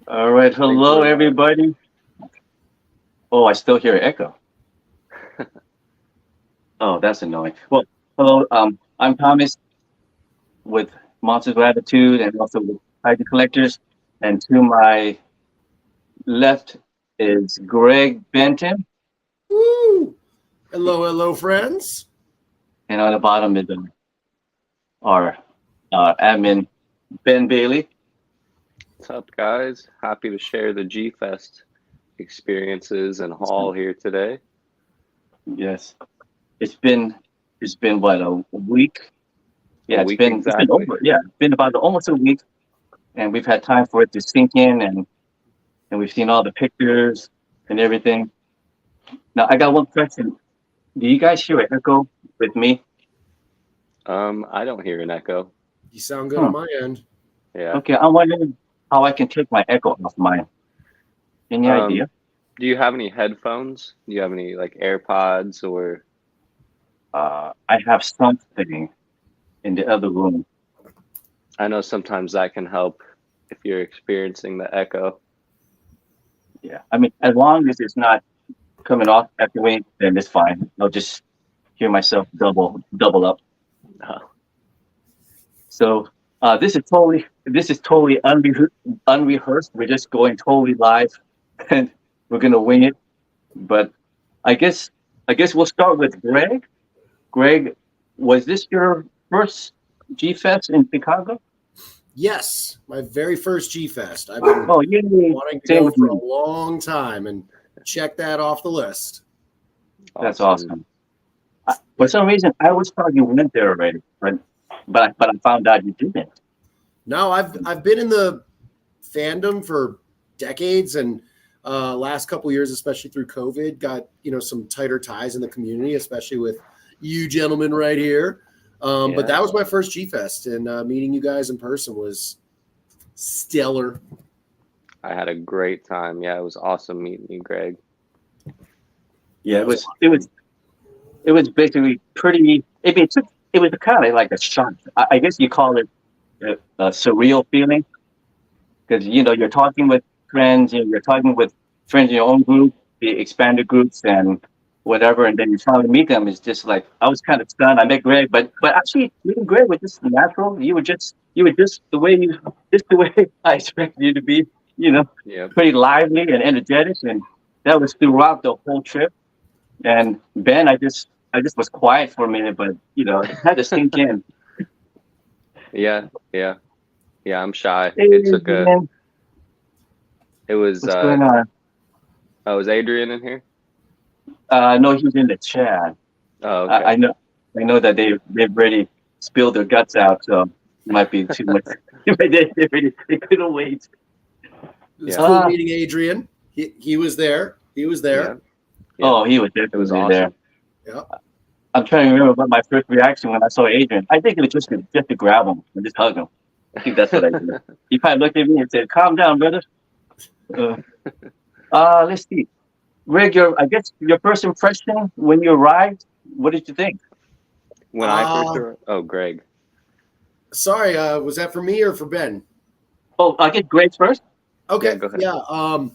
All right. Thanks Hello, for inviting. everybody. Oh, I still hear echo. Oh, that's annoying. Well, hello. I'm Thomas with Monsters of Attitude and also with Tiger Collectors. And to my left is Greg Benton. Woo! Hello, hello, friends. And on the bottom is our admin, Ben Bailey. What's up, guys? Happy to share the G Fest experiences and haul here today. Yes. It's been it's been what, a week? A Yeah, week it's been exactly. over. Yeah, it's been about almost a week, and we've had time for it to sink in, and we've seen all the pictures and everything. Now, I got one question. Do you guys hear an echo with me? I don't hear an echo. You sound good Hmm. on my end. Yeah. Okay, I'm wondering how I can take my echo off mine. Any Um, idea? do you have any headphones? Do you have any like AirPods or I have something in the other room. I know sometimes that can help if you're experiencing the echo. Yeah, I mean, as long as it's not coming off echoing, then it's fine. I'll just hear myself double up. Oh, So this is totally unrehearsed. We're just going totally live, and we're gonna wing it. But I guess I guess we'll start with Greg. Greg, was this your first G Fest in Chicago? Yes, my very first G Fest. I've been Oh, you wanting to same go with for a me. long time and check that off the list. That's awesome. awesome. For some reason, I always thought you went there already, but I found out you didn't. No, I've been in the fandom for decades, and last couple years, especially through COVID, got some tighter ties in the community, especially with you gentlemen right here. But Yeah. that was my first G Fest, and meeting you guys in person was stellar. I had a great time. Yeah, it was awesome meeting you, Greg. Yeah, Yeah, it it was was it was awesome. it was basically pretty. I mean, it was kind of like a shock. I guess you call it a surreal feeling because you're talking with friends, you're talking with friends in your own group, the expanded groups, and whatever, and then you finally meet them. It's just like I was kind of stunned. I met Greg, but actually meeting Greg was just natural. You were just the way I expected you to be. You know, Yep. pretty lively and energetic, and that was throughout the whole trip. And Ben, I just was quiet for a minute, but it had to sink in. Yeah, yeah. Yeah, I'm shy. Hey, It took a Ben, it was what's going on? oh, was Adrian in here? No, he's in the chat. Oh, I, okay. I know, I know that they've already spilled their guts out, so it might be too much. They couldn't wait. It was Yeah. cool Ah, meeting Adrian. He was there. He was Yeah. there. Yeah. oh, he was It was definitely there. awesome. Yeah. I'm trying to remember what my first reaction when I saw Adrian. I think it was just to grab him and just hug him. I think that's what I did. He probably looked at me and said, "Calm down, brother." Uh, let's see. Greg, I guess your first impression when you arrived, what did you think? When I first Uh, arrived, oh, Greg. sorry, was that for me or for Ben? Oh, I get Greg first. Yeah, Okay. go ahead. Yeah.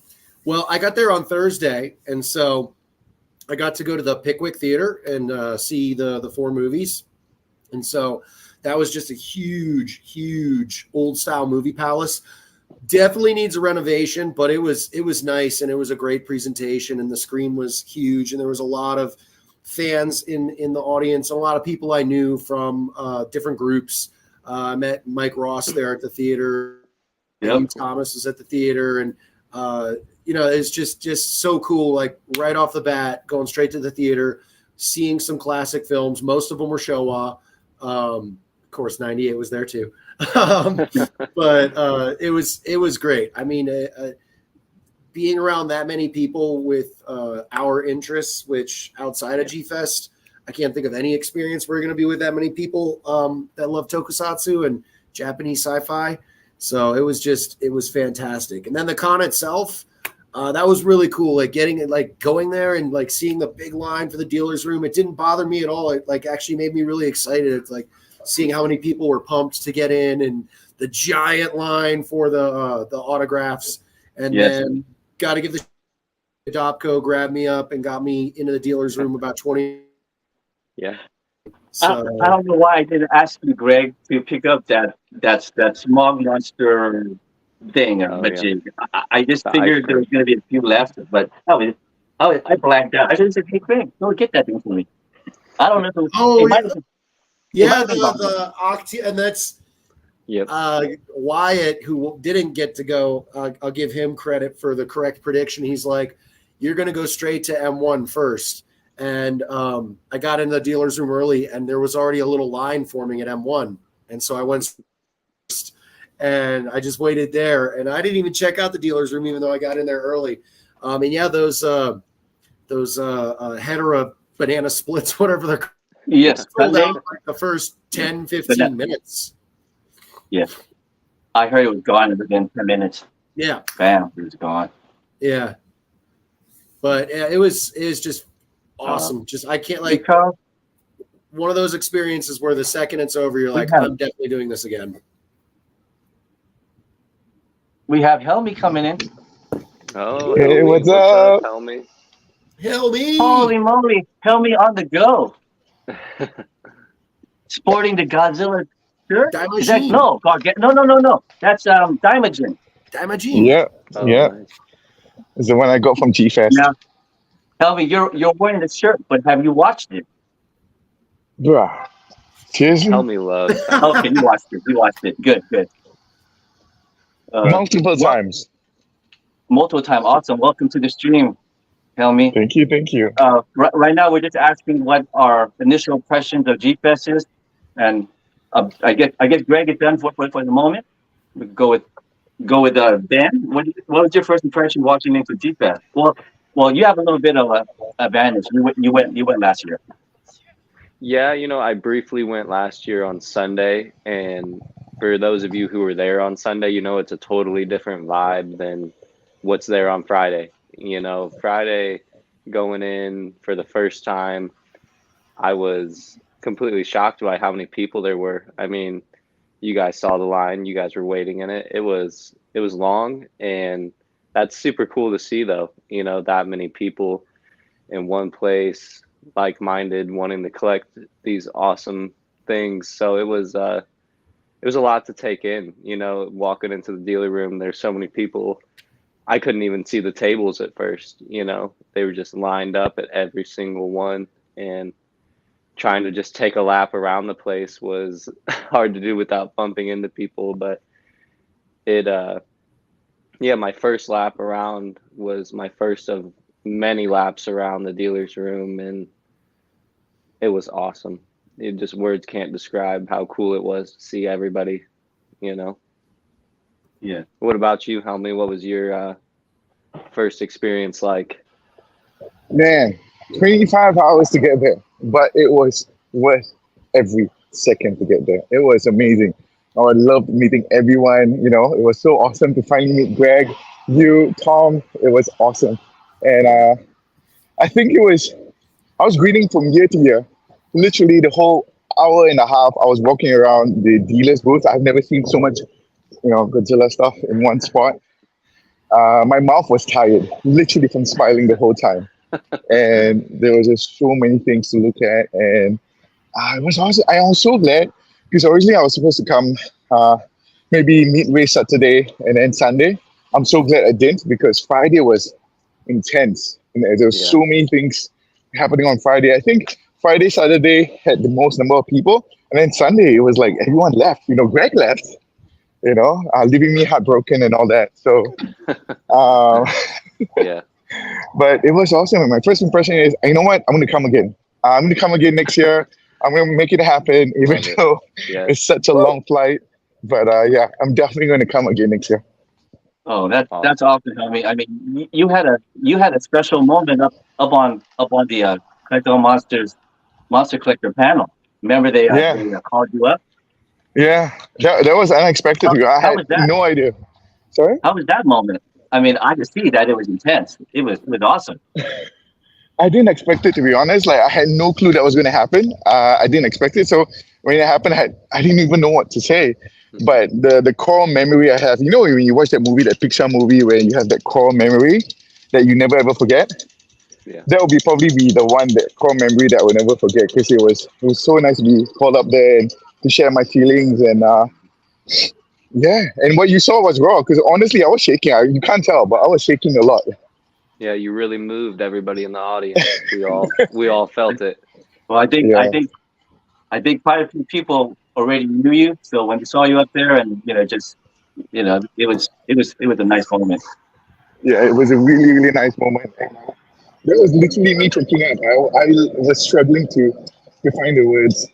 Well, I got there on Thursday, and so I got to go to the Pickwick Theater and see the four movies. And so that was just a huge, huge old style movie palace. Definitely needs a renovation, but it was nice, and it was a great presentation, and the screen was huge, and there was a lot of fans in the audience, and a lot of people I knew from different groups. I met Mike Ross there at the theater. Hugh Yep. Thomas was at the theater, and uh, it's just so cool. Like right off the bat, going straight to the theater, seeing some classic films. Most of them were Showa. Of course, '98 was there too. um, but it was great. I mean, being around that many people with our interests, which outside of Yeah. G Fest, I can't think of any experience where you're going to be with that many people that love tokusatsu and Japanese sci-fi. So it was fantastic. And then the con itself, that was really cool. Like getting it, like going there and like seeing the big line for the dealer's room. It didn't bother me at all. It like actually made me really excited. It's like seeing how many people were pumped to get in and the giant line for the autographs. and Yes. then got to give the Dopco grabbed me up and got me into the dealer's room about 20. Yeah. So I don't know why I didn't ask you, Greg, to pick up that smog monster thing or Oh, yeah. majig. I just The figured ice there was going to be a few left, but I blanked out. I should have said, "Hey, Greg, go get that thing for me." I don't know. If it was, Oh, it might have been- yeah, might have been gone. the Octi, and that's Yep. Wyatt, who didn't get to go. I'll give him credit for the correct prediction. He's like, "You're going to go straight to M1 first." And I got in the dealer's room early, and there was already a little line forming at M1, and so I went first, and I just waited there, and I didn't even check out the dealer's room, even though I got in there early. And yeah, those Hedera banana splits, whatever they're Yes, sold Sunday. out like the first 10, 15 minutes. Yes, I heard it was gone within 10 minutes. Yeah, Bam, it was gone. yeah. But yeah, it was just awesome. Just I can't like Because one of those experiences where the second it's over, you're like, have- I'm definitely doing this again. we have Helmy coming in. Oh, Hey, Helmy, what's up? Helmy? Hell me. Holy moly, Helmy on the go, sporting the Godzilla shirt. Is that, Daimajin. no. That's Daimajin. Daimajin. Yeah, Oh, yeah. nice. It's the one I got from G Fest. Now, Helmy, you're wearing the shirt, but have you watched it? Bruh. Seriously? Helmy loves. Okay, you watched it. You watched it. Good. Multiple times. Multiple time. Awesome. Welcome to the stream, Helmy. Thank you. Right now, we're just asking what our initial impressions of G Fest is, and I guess Greg is done for the moment. We go with Ben. What was your first impression watching into G Fest? Well, you have a little bit of a advantage. You went last year. Yeah, I briefly went last year on Sunday, and for those of you who were there on Sunday, it's a totally different vibe than what's there on Friday. Friday going in for the first time, I was completely shocked by how many people there were. I mean, you guys saw the line, you guys were waiting in it. It was long, and that's super cool to see though, that many people in one place, like-minded, wanting to collect these awesome things. So it was a lot to take in, walking into the dealer room. There's so many people. I couldn't even see the tables at first, they were just lined up at every single one, and trying to just take a lap around the place was hard to do without bumping into people. But my first lap around was my first of many laps around the dealer's room, and it was awesome. Words can't describe how cool it was to see everybody, Yeah. What about you, Helmy? What was your first experience like? Man, 25 hours to get there, but it was worth every second to get there. It was amazing. I loved meeting everyone. It was so awesome to finally meet Greg, you, Tom. It was awesome. And I think I was greeting from year to year. Literally the whole hour and a half, I was walking around the dealer's booth. I've never seen so much, Godzilla stuff in one spot. My mouth was tired, literally from smiling the whole time. And there was just so many things to look at. And I was so glad, because originally I was supposed to come maybe midway Saturday and then Sunday. I'm so glad I didn't, because Friday was intense. And there were so many things happening on Friday. I think Friday, Saturday had the most number of people. And then Sunday, it was like everyone left. Greg left, leaving me heartbroken and all that. So, Yeah. but it was awesome. And my first impression is, you know what? I'm going to come again. I'm going to come again next year. I'm going to make it happen, even though it's such a long flight. But I'm definitely going to come again next year. Oh, that's awesome, Helmy. I mean, you had a special moment up on the Collector Monster Collector panel. Remember they called you up? Yeah, that was unexpected. I had no idea. Sorry? How was that moment? I mean, I could see that it was intense. It was awesome. I didn't expect it, to be honest. Like, I had no clue that was going to happen. I didn't expect it. So when it happened, I didn't even know what to say. But the core memory I have, you know, when you watch that movie, that Pixar movie, where you have that core memory that you never ever forget, Yeah. that would be probably be the one, that core memory that I will never forget, because it was so nice to be called up there and to share my feelings. And yeah, and what you saw was raw, because honestly I was shaking. You can't tell, but I was shaking a lot. Yeah, you really moved everybody in the audience. We all felt it. Well, Yeah, I think quite a few people already knew you, so when they saw you up there, and just it was a nice moment. yeah, it was a really really nice moment. And that was literally me choking up. I was struggling to find the words.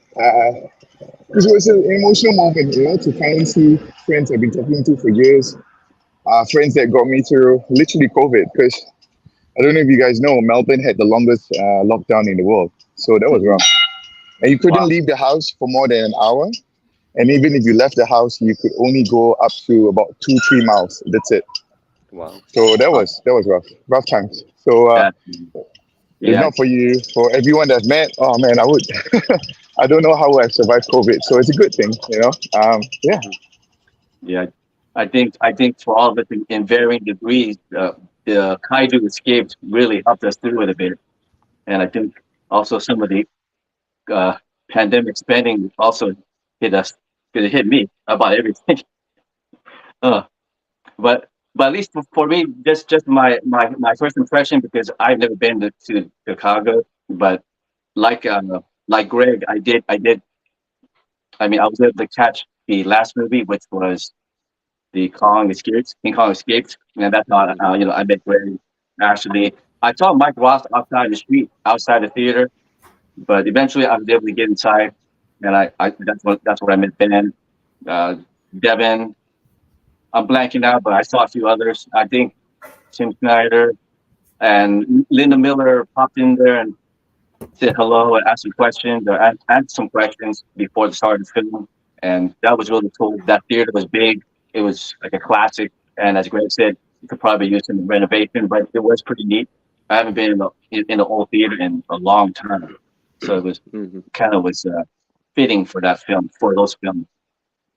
Because it was an emotional moment, to finally see friends I've been talking to for years, friends that got me through literally COVID. Because I don't know if you guys know, Melbourne had the longest lockdown in the world, so that was Mhm. rough. And you couldn't Wow. leave the house for more than an hour. And even if you left the house, you could only go up to about 2-3 miles. That's it. Wow. So that Wow. was that was rough times. So That, if yeah, not for you, for everyone that's met, oh man, I would. I don't know how I've survived COVID, so it's a good thing. Yeah, yeah. I think for all of us in varying degrees, the kaiju escapes really helped us through it a bit, and I think also some of the uh, pandemic spending also hit us because it hit me about everything. Uh, but at least for me, just my first impression, because I've never been to Chicago, but like uh, like Greg, I did. I mean, I was able to catch the last movie, which was the Kong Escapes, King Kong Escapes, and that's how Mhm. I met Greg. Actually, I saw Mike Ross outside the street, outside the theater, but eventually I was able to get inside, and I that's what I met Ben, uh, Devin. I'm blanking out, but I saw a few others. I think Tim Snyder and Linda Miller popped in there and said hello and asked some questions, or asked some questions before the start of the film. And that was really cool. That theater was big. It was like a classic. And as Greg said, you could probably use some renovation, but it was pretty neat. I haven't been in the old theater in a long time. So it was Mhm. kind of was fitting for that film, for those films.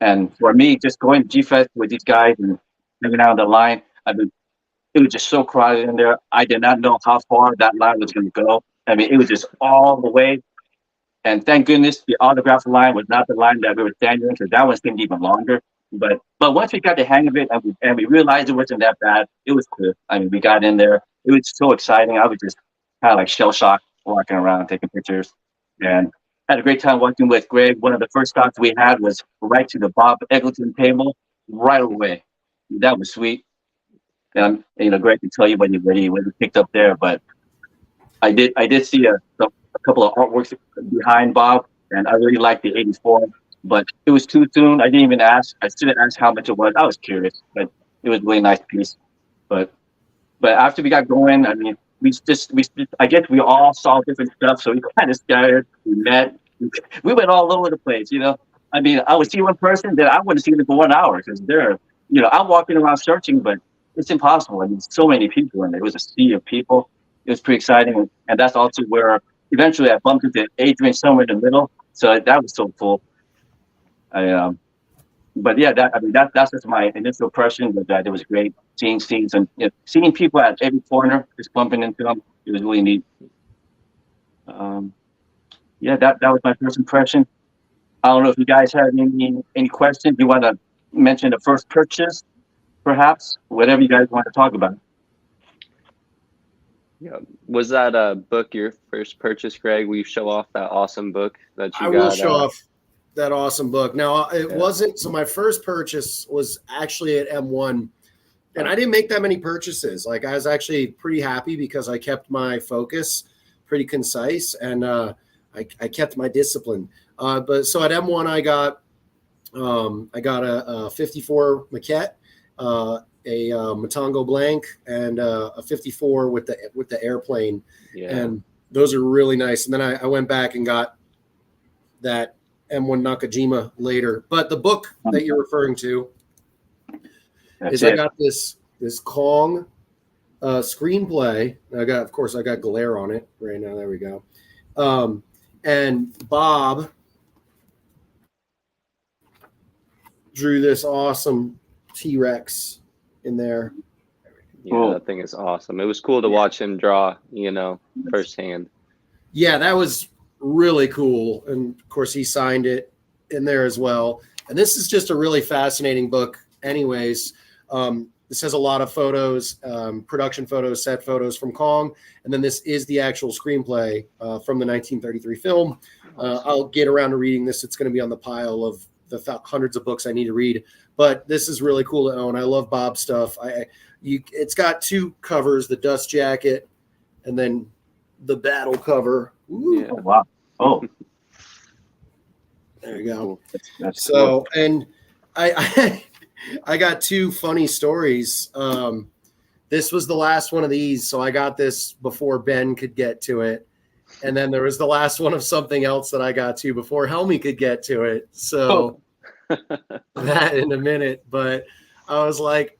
And for me, just going to G Fest with these guys and hanging out on the line, I mean, it was just so crowded in there. I did not know how far that line was going to go. I mean, it was just all the way. And thank goodness the autograph line was not the line that we were standing in, because that one seemed even longer. But once we got the hang of it, and we realized it wasn't that bad, it was cool. I mean, we got in there. It was so exciting. I was just kind of like shell shocked, walking around taking pictures, and had a great time walking with Greg. One of the first stops we had was right to the Bob Eggleton table, right away. That was sweet. And Greg can tell you when you picked up there, but I did see a couple of artworks behind Bob, and I really liked the '84. But it was too soon. I didn't even ask. I should have asked how much it was. I was curious, but it was a really nice piece. But but after we got going, I mean, I guess we all saw different stuff, so we kind of scattered. We met. We went all over the place. I mean, I would see one person that I wouldn't see them for 1 hour, because I'm walking around searching, but it's impossible. I mean, so many people, and there was a sea of people. It was pretty exciting, and that's also where eventually I bumped into Adrian somewhere in the middle. So that was so cool. I But yeah, that's just my initial impression. But that it was great seeing scenes, and seeing people at every corner, just bumping into them. It was really neat. Um, yeah, that was my first impression. I don't know if you guys have any questions. You want to mention the first purchase, perhaps? Whatever you guys want to talk about. Yeah. Was that book your first purchase, Greg? Will you show off that awesome book that I you will got? show off that awesome book. Now, it Yeah. wasn't, so my first purchase was actually at M1, and I Oh, didn't make that many purchases. Like, I was actually pretty happy because I kept my focus pretty concise, and I kept my discipline. But so at M1, I got a 54 maquette, a Matango Blank, and a 54 with the airplane, yeah. and those are really nice. And then I went back and got that M1 Nakajima later. But the book that you're referring to That's is, I it. got this Kong screenplay. Of course, I got glare on it right now. There we go. And Bob drew this awesome T-Rex in there. Yeah, Cool. that thing is awesome. It was cool to watch him draw, firsthand. Yeah, that was really cool. And of course, he signed it in there as well. And this is just a really fascinating book, anyways. This has a lot of photos, production photos, set photos from Kong. And then this is the actual screenplay from the 1933 film. I'll get around to reading this. It's going to be on the pile of the hundreds of books I need to read. But this is really cool to own. I love Bob's stuff. It's got two covers, the dust jacket and then the battle cover. Ooh, Yeah. Oh, wow. Oh, there you go. that's So, and I got two funny stories. This was the last one of these, so I got this before Ben could get to it. And then there was the last one of something else that I got to before Helmy could get to it. So that in a minute. But I was like,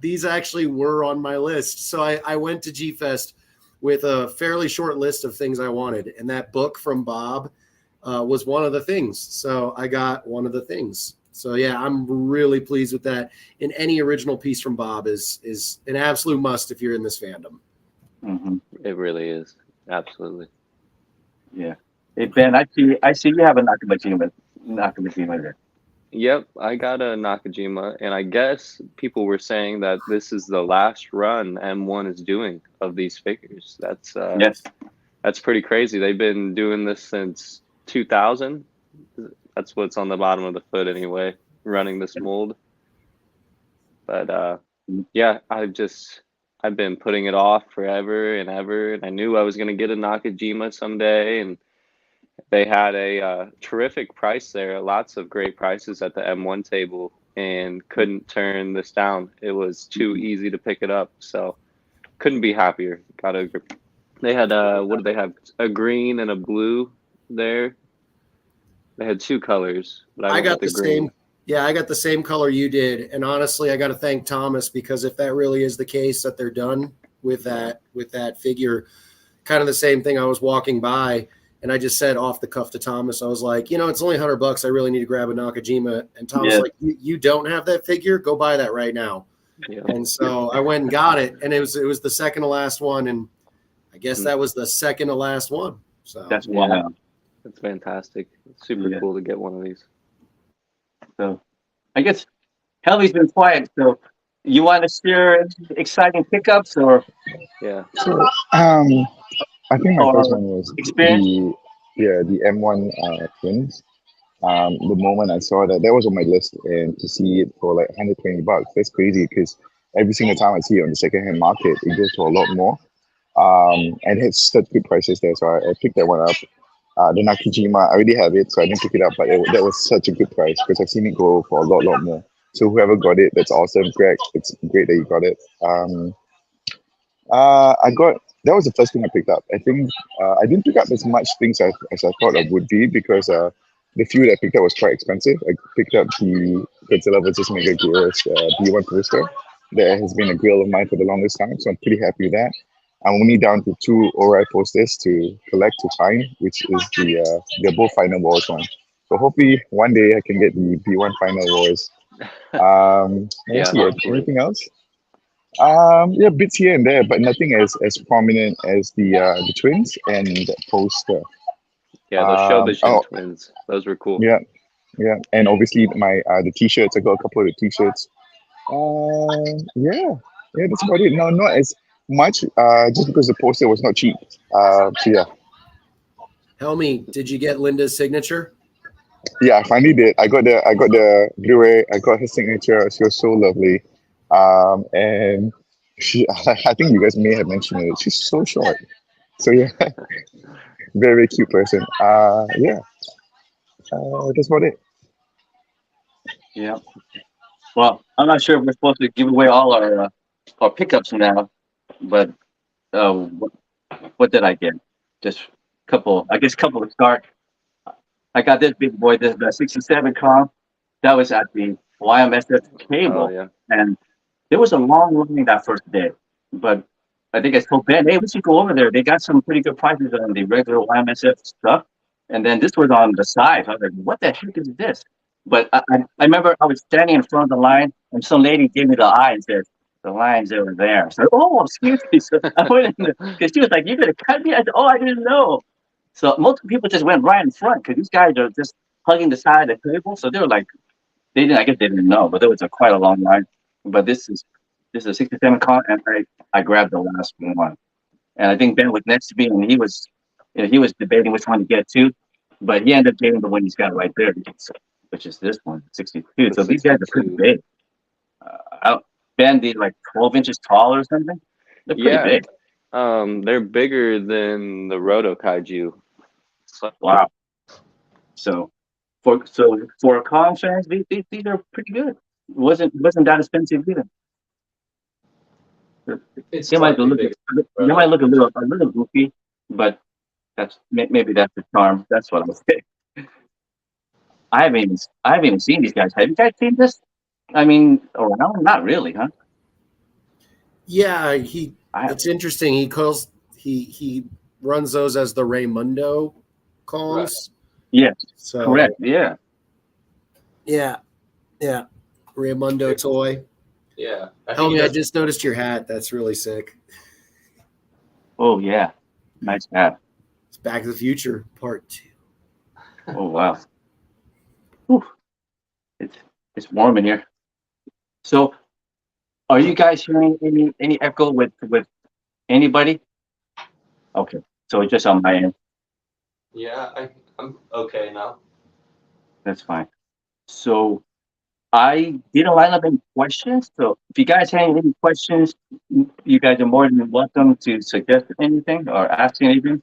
these actually were on my list. So I went to G-Fest with a fairly short list of things I wanted. And that book from Bob was one of the things. So I got one of the things. So yeah, I'm really pleased with that. And any original piece from Bob is an absolute must if you're in this fandom. Mm-hmm. It really is. Absolutely. Yeah. Hey Ben, I see you have a Nakajima there. Yep, I got a Nakajima, and I guess people were saying that this is the last run M1 is doing of these figures. Yes. That's pretty crazy. They've been doing this since 2000. That's what's on the bottom of the foot anyway, running this mold. But yeah, I've been putting it off forever and ever, and I knew I was going to get a Nakajima someday, and they had a terrific price there, lots of great prices at the M1 table, and couldn't turn this down. It was too easy to pick it up, so couldn't be happier. They had what did they have? A green and a blue there. They had two colors, but I went got with the green. same. Yeah, I got the same color you did. And honestly, I got to thank Thomas, because if that really is the case that they're done with that figure, kind of the same thing. I was walking by and I just said off the cuff to Thomas, I was like, it's only $100. I really need to grab a Nakajima. And Thomas was like, you don't have that figure? Go buy that right now. Yeah. And so I went and got it. And it was the second to last one. And I guess that was the second to last one. So That's wild. It's fantastic. It's super cool to get one of these. So I guess Helly's been quiet. So you want to share exciting pickups or Yeah. So I think my first one was experience? the M1 twins. The moment I saw that was on my list, and to see it for like $120, that's crazy, because every single time I see it on the secondhand market, it goes for a lot more. And it's such good prices there, so I picked that one up. The Nakajima, I already have it, so I didn't pick it up, but that was such a good price, because I've seen it go for a lot more. So whoever got it, that's awesome. Greg, it's great that you got it. That was the first thing I picked up. I think I didn't pick up as much things as I thought I would be, because the few that I picked up was quite expensive. I picked up the Godzilla vs. Megaguirus B1 poster. That has been a goal of mine for the longest time, so I'm pretty happy with that. I'm only down to 2 Ori posters to collect to find, which is they're both Final Wars one. So hopefully one day I can get the B1 Final Wars. Anything else? Bits here and there, but nothing as prominent as the twins and the poster. Yeah, the Shobijin twins. Those were cool. Yeah, and obviously my the t-shirts. I got a couple of the t-shirts. That's about it. No, not as much. Just because the poster was not cheap. So yeah. Helmy, did you get Linda's signature? Yeah, I finally did. I got the Blu-ray. I got her signature. She was so lovely. And I think you guys may have mentioned it. She's so short. So yeah, very, very cute person. That's about it. Yeah. Well, I'm not sure if we're supposed to give away all our pickups now, but what did I get? Just a couple to start. I got this big boy, this 67 car. That was at the YMSF table. Oh, yeah. And there was a long line that first day. But I think I told Ben, hey, we should go over there. They got some pretty good prices on the regular YMSF stuff. And then this was on the side. I was like, what the heck is this? But I remember I was standing in front of the line, and some lady gave me the eye and said, "The line's over there." So, oh, excuse me. So I went in because she was like, "You gonna cut me?" I said, "Oh, I didn't know." So most people just went right in front because these guys are just hugging the side of the table. So they were like, they didn't. I guess they didn't know, but there was quite a long line. But this is a 67 con, and I grabbed the last one, and I think Ben was next to me, and he was debating which one to get to, but he ended up getting the one he's got right there, which is this one, 62. So these guys are pretty big. Ben, these like 12 inches tall or something. They're pretty big. They're bigger than the Roto Kaiju. Wow. So for con fans, these are pretty good. It wasn't that expensive either. They might look a little goofy, but maybe that's the charm. That's what I'm saying. I haven't even seen these guys. Have you guys seen this? I mean, around? Not really, huh? Yeah, it's interesting. He runs those as the Raymundo calls. Yes, So correct. Yeah. Yeah. Raymundo toy. Yeah. Helmy, I just noticed your hat. That's really sick. Oh yeah, nice hat. It's Back to the Future Part 2. Oh wow. Whew. It's warm in here. So, are you guys hearing any echo with anybody? Okay, so it's just on my end. Yeah, I'm okay now. That's fine. So, I didn't line up any questions. So, if you guys have any questions, you guys are more than welcome to suggest anything or ask anything.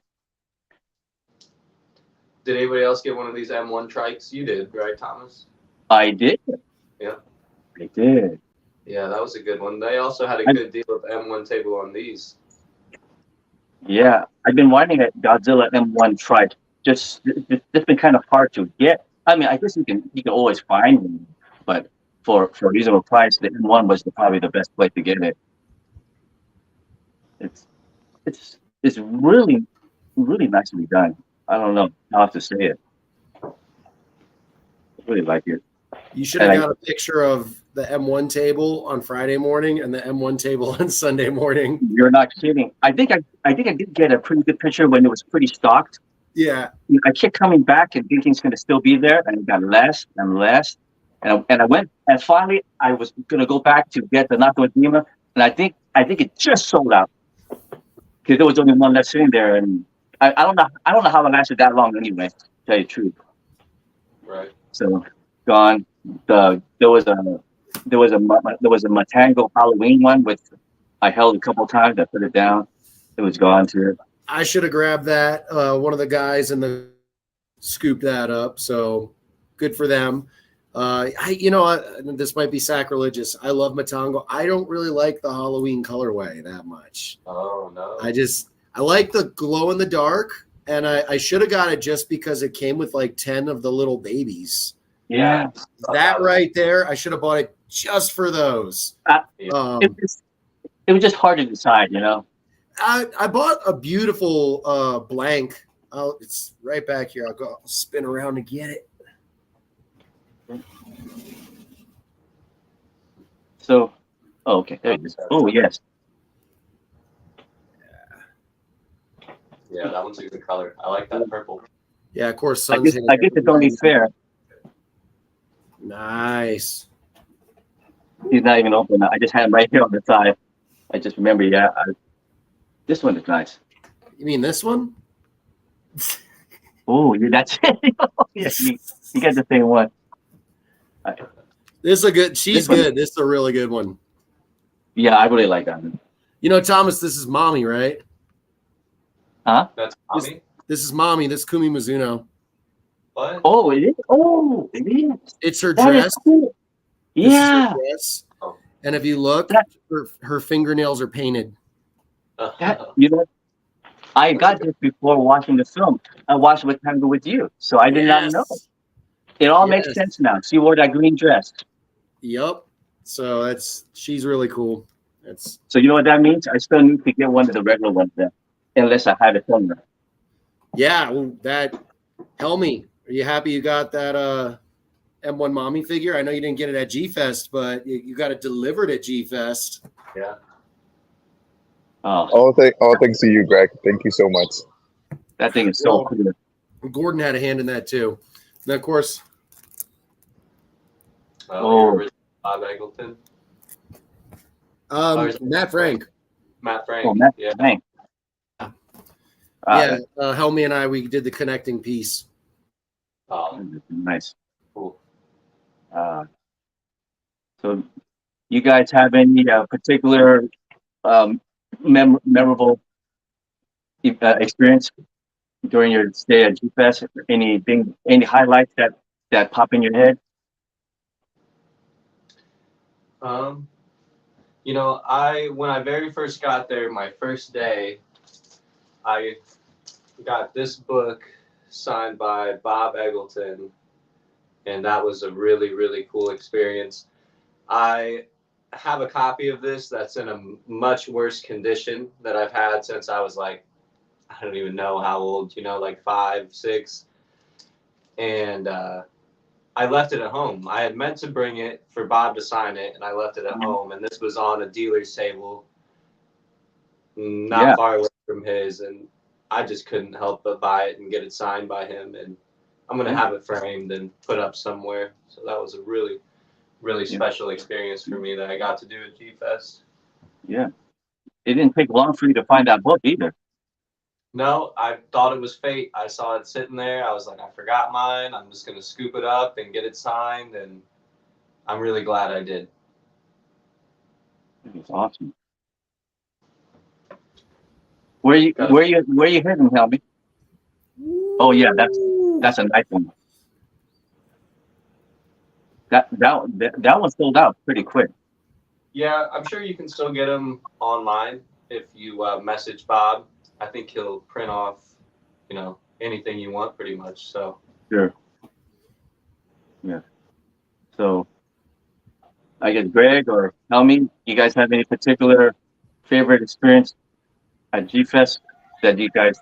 Did anybody else get one of these M1 trikes? You did, right, Thomas? I did. Yeah. I did. Yeah, that was a good one. They also had a good deal of M1 table on these. Yeah, I've been wanting a Godzilla M1 trike. Just it's been kind of hard to get. I mean, I guess you can always find one, but for a reasonable price, the M1 was probably the best place to get it. It's really nicely done. I don't know how to say it. I really like it. You should have got a picture of the M1 table on Friday morning and the M1 table on Sunday morning. You're not kidding. I think I did get a pretty good picture when it was pretty stocked. Yeah. I kept coming back and thinking it's going to still be there, and it got less and less. And I went, and finally I was going to go back to get the Nato Dima, and I think it just sold out because there was only one left sitting there, and I don't know how it lasted that long anyway. To tell you the truth. Right. So gone. There was a Matango Halloween one which I held a couple times. I put it down. It was gone too. I should have grabbed that. One of the guys in the scooped that up. So good for them. This might be sacrilegious. I love Matango. I don't really like the Halloween colorway that much. Oh no. I like the glow in the dark, and I should have got it just because it came with like 10 of the little babies. Yeah. That right there, I should have bought it just for those. It was just hard to decide, you know. I bought a beautiful blank. It's right back here. I'll spin around to get it. So, okay, there it is. Oh, yes. Yeah, that one's a good color. I like that purple. Yeah, of course. I guess it's only fair. Nice. He's not even open. I just had him right here on the side. I just remember, this one is nice. You mean this one? Oh, that's it. Yeah, you got the same one. This is a good. She's good. This is a really good one. Yeah, I really like that one. You know, Thomas, this is Mommy, right? Huh? That's Tommy. This is Mommy. This is Kumi Mizuno. What? Oh, it is. Oh, it is. It's her That dress. is cool. This is her Yeah. dress. Oh. And if you look, her fingernails are painted. I got this before watching the film. I watched with Tango with you, so I did not know. It all makes sense now. She wore that green dress. Yep. So she's really cool. So you know what that means? I still need to get one of the regular ones then, unless I have it somewhere. Yeah. Well, Helmy, are you happy you got that M1 Mommy figure. I know you didn't get it at G Fest, but you got it delivered at G Fest. Yeah. Oh, All thanks to you, Greg. Thank you so much. that thing is so Well, cool. Gordon had a hand in that too. And of course, Oh. The original Bob Eggleton. Matt Frank. Matt Frank. Oh, Matt, Yeah. thanks. Yeah, Helmy and I, we did the connecting piece. Oh, Nice. cool. So, you guys have any particular memorable experience during your stay at GFest? Any highlights that pop in your head? You know, when I very first got there, my first day, I got this book signed by Bob Eggleton, and that was a really, really cool experience. I have a copy of this that's in a much worse condition that I've had since I was like, I don't even know how old, like 5, 6. And I left it at home. I had meant to bring it for Bob to sign it, and I left it at home. And this was on a dealer's table, not far away from his. And I just couldn't help but buy it and get it signed by him. And I'm going to have it framed and put up somewhere. So that was a really, really special experience for me that I got to do at G-Fest. Yeah. It didn't take long for you to find that book either. No, I thought it was fate. I saw it sitting there. I was like, I forgot mine. I'm just going to scoop it up and get it signed. And I'm really glad I did. It was awesome. Where you heading, Helmy? Oh yeah, that's a nice one. That one sold out pretty quick. Yeah, I'm sure you can still get them online if you message Bob. I think he'll print off, anything you want pretty much. So Sure. Yeah. So I guess Greg or Helmy, you guys have any particular favorite experience at G-Fest that you guys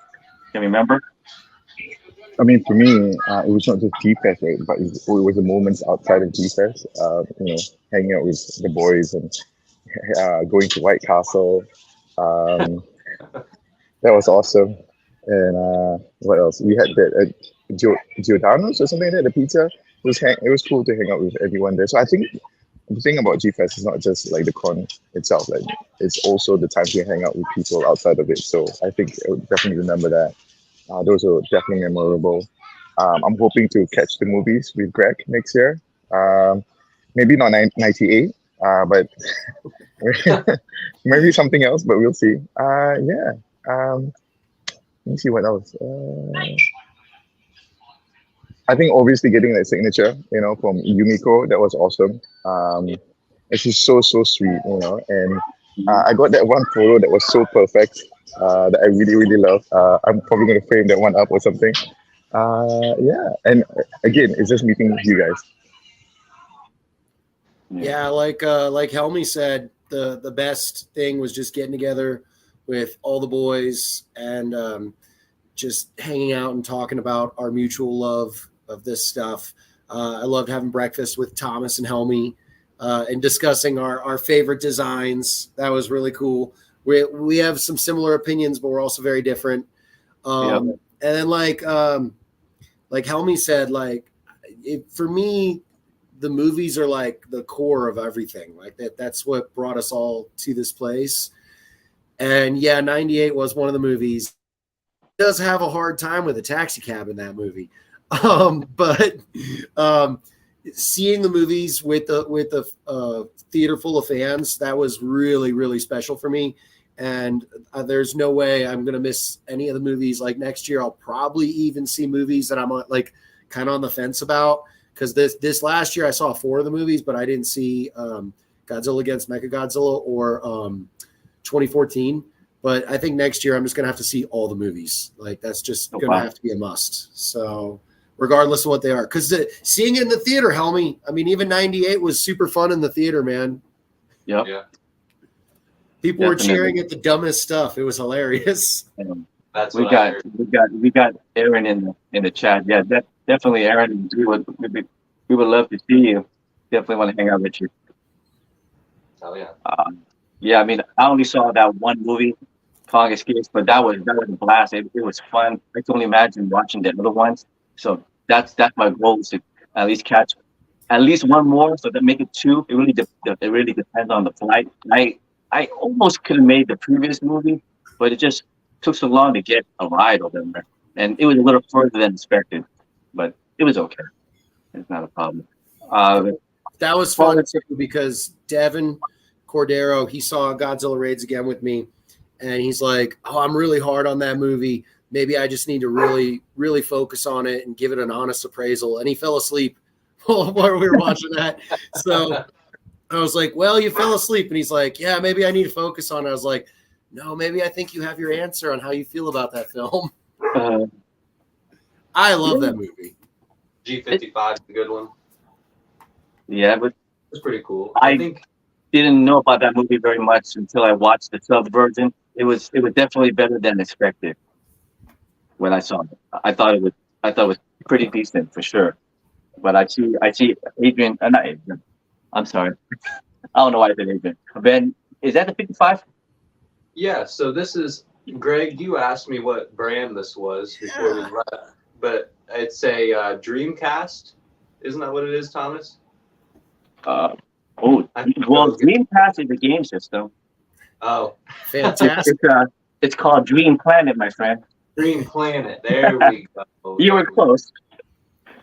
can remember? I mean, for me, it was not just G-Fest, right? But it was the moments outside of G-Fest, hanging out with the boys and going to White Castle. That was awesome. And what else? We had that Giordano's or something like that, the pizza. It was cool to hang out with everyone there. So I think the thing about G-Fest is not just like the con itself, like it's also the time to hang out with people outside of it. So I think I would definitely remember that. Those are definitely memorable. I'm hoping to catch the movies with Greg next year. Maybe not 98, but maybe something else, but we'll see. Yeah. Let me see what else. I think obviously getting that signature, from Yumiko, that was awesome. And she's so sweet, and I got that one photo that was so perfect that I really, really love. I'm probably going to frame that one up or something. Yeah. And again, it's just meeting you guys. Yeah, like Helmy said, the best thing was just getting together with all the boys and just hanging out and talking about our mutual love of this stuff. I loved having breakfast with Thomas and Helmy and discussing our favorite designs. That was really cool. We have some similar opinions, but we're also very different. And then like Helmy said, for me, the movies are like the core of everything. Like that's what brought us all to this place. And yeah, 98 was one of the movies. It does have a hard time with a taxi cab in that movie. But seeing the movies with the theater full of fans, that was really, really special for me. And there's no way I'm going to miss any of the movies. Like next year, I'll probably even see movies that I'm like kind of on the fence about. Because this last year I saw 4 of the movies, but I didn't see Godzilla against Mechagodzilla or 2014. But I think next year I'm just going to have to see all the movies. Like that's just going to have to be a must. So regardless of what they are. Because seeing it in the theater, Helmy, I mean, even 98 was super fun in the theater, man. Yep. yeah, People were cheering at the dumbest stuff. It was hilarious. that's we what I got heard. we got Aaron in the chat. Yeah, definitely Aaron. We We would love to see you. Definitely want to hang out with you. Oh yeah. Yeah, I mean, I only saw that one movie, Kong Escapes, but that was a blast. It was fun. I can only imagine watching the other ones. So that's my goal is to at least catch at least one more, so that make it two. It really depends on the flight. I almost could have made the previous movie, but it just took so long to get a ride over there, and it was a little further than expected, but it was okay. It's not a problem. That was fun too because Devin Cordero, he saw Godzilla Raids Again with me, and he's like, "Oh, I'm really hard on that movie. Maybe I just need to really, really focus on it and give it an honest appraisal." And he fell asleep while we were watching that. So I was like, "Well, you fell asleep," and he's like, "Yeah, maybe I need to focus on it." I was like, "No, maybe I think you have your answer on how you feel about that film." I love that movie. G55 is a good one. Yeah, but It's pretty cool. I I think didn't know about that movie very much until I watched the sub version. It was definitely better than expected when I saw it. I thought it was pretty decent for sure. But I see Adrian, not Adrian. I'm sorry. I don't know why I said Adrian. Ben, is that the 55? yeah. So this is Greg. You asked me what brand this was before we left, but it's a Dreamcast. Isn't that what it is, Thomas? Oh, I think well, that was good. Dreamcast is a game system. Oh, Fantastic. It's called Dream Planet, my friend. Dream Planet. There we go. You were close.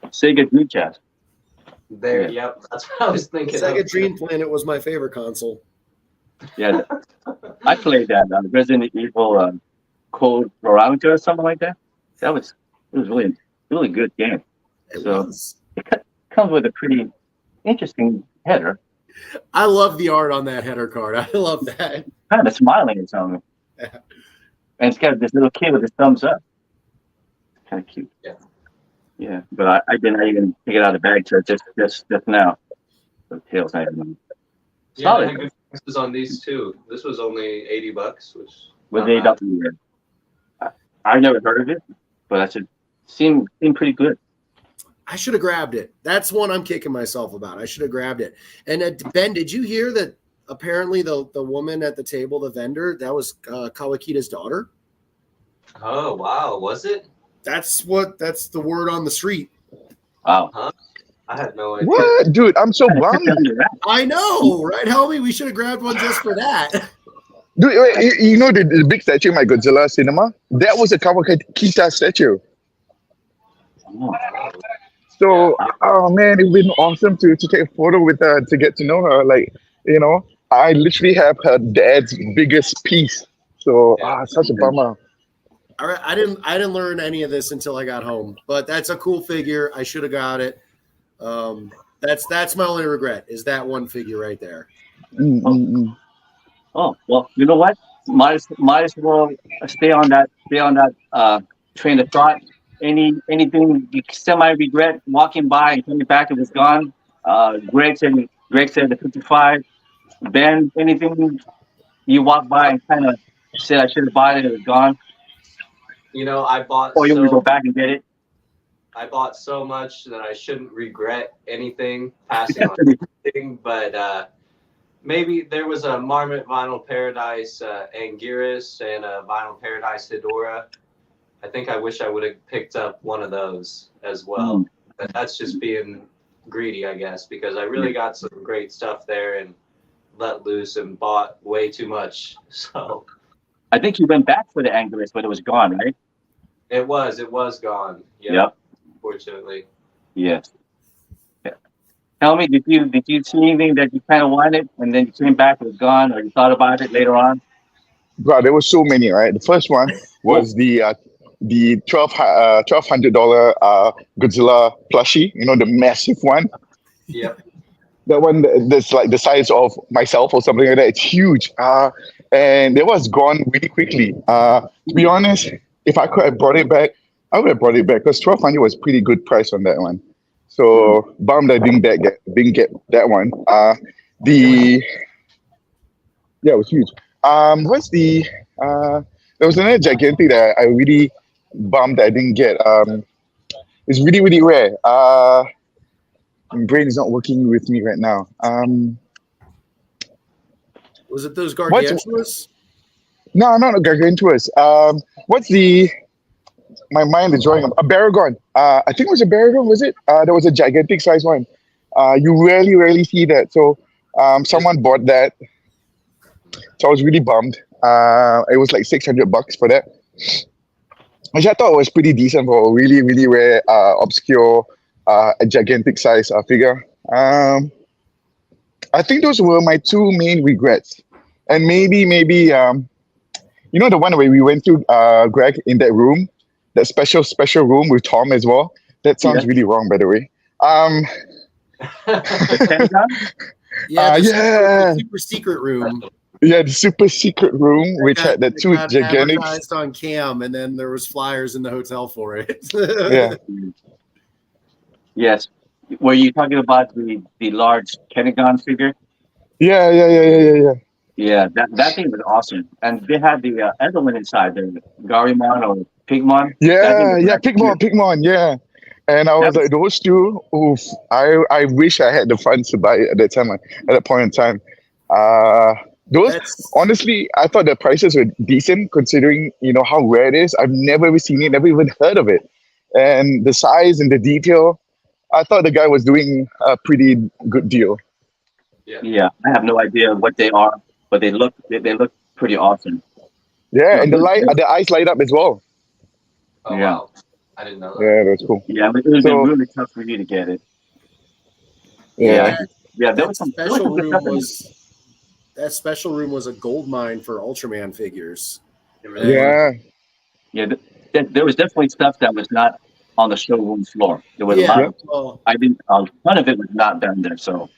Sega Dreamcast. There. Yep. That's what I was thinking. Sega of. Dream Planet was my favorite console. Yeah, I played that Resident Evil Code Veronica or something like that. It was really really good game. It So- was. It comes with a pretty interesting header, I love the art on that header card. I love that. kind of smiling or something. Yeah. And it's got this little kid with his thumbs up. Kind of cute. Yeah. Yeah, but I didn't even take it out of the bag till just now. The tail's not even Yeah, they solid. had good prices on these too. This was only $80, which With not the bad. I've never heard of it, but that should seem pretty good. I should have grabbed it. That's one I'm kicking myself about. I should have grabbed it. And Ben, did you hear that apparently the woman at the table, the vendor, that was Kawakita's daughter? Oh wow, was it? That's the word on the street. Wow. I had no idea. What, dude? I'm so bummed. I know, right, homie? We should have grabbed one just for that. Dude, wait, you know the big statue in my Godzilla cinema? That was a Kawakita statue. Oh, So, oh man, it'd been awesome to take a photo with her, to get to know her. Like, you know, I literally have her dad's biggest piece. So, such a bummer. All right, I didn't learn any of this until I got home, but that's a cool figure. I should have got it. That's my only regret is that one figure right there. Oh, well, you know what? Might as well stay on that train of thought. Anything you semi regret walking by and coming back, it was gone. Greg said the 55. Ben, anything you walked by and kind of said I should have bought it, it was gone, You know, I bought or you would go back and get it. I bought so much that I shouldn't regret anything passing on anything, but maybe there was a Marmot Vinyl Paradise Anguirus and a Vinyl Paradise Hedora. I think I wish I would have picked up one of those as well. But that's just being greedy, I guess, because I really got some great stuff there and let loose and bought way too much. So I think you went back for the Anguirus, but it was gone, right? it was gone. Yeah, Yep. Unfortunately. Yes. Yeah. Tell me, did you see anything that you kind of wanted, and then you came back, it was gone, or you thought about it later on? Bro, there were so many, right? The first one was the $1,200 Godzilla plushie, you know, the massive one. Yep. That one that's like the size of myself or something like that. It's huge. And it was gone really quickly. To be honest, if I could have brought it back, I would have brought it back because $1,200 was pretty good price on that one. So bummed I didn't get that one. It was huge. What's the there was another gigantic that I really bummed I didn't get. It's really, really rare. brain is not working with me right now. Was it those What's gargantuas? no, not a gargantuous. What's the my mind is drawing a Baragon. I think it was a Baragon. Was it? There was a gigantic size one. You rarely see that. So someone bought that. So I was really bummed. It was like $600 for that, which I thought was pretty decent for a really rare, obscure, a gigantic size figure. I think those were my two main regrets, and maybe you know the one where we went to Greg in that room, that special room with Tom as well. That sounds Yeah. really wrong, by the way. The Pentagon? Yeah, Yeah. the super secret room. Yeah, the super secret room, which had the two got gigantic. advertised on cam, and then there was flyers in the hotel for it. Yeah, Yes. Were you talking about the large Pentagon figure? yeah. Yeah, that thing was awesome. And they had the other one inside, the Garimon or Pigmon. That thing was nice too. Pigmon, yeah. And I was That like, those two, oof, I wish I had the funds to buy it at that time, at that point in time. Those, That's honestly, I thought the prices were decent considering, you know, how rare it is. I've never ever seen it, never even heard of it. And the size and the detail, I thought the guy was doing a pretty good deal. Yeah, I have no idea what they are, but they look pretty awesome. Yeah, and the eyes light up as well. Oh Yeah. wow, I didn't know that. Yeah, that's cool. Yeah, but it would have So- been really tough for you to get it. Yeah. Yeah, there that was some special good room stuff in it. that special room was a gold mine for Ultraman figures. It really was. Yeah. Yeah, there was definitely stuff that was not on the showroom floor. There was a lot. Yeah, well, A ton of it was not done there. So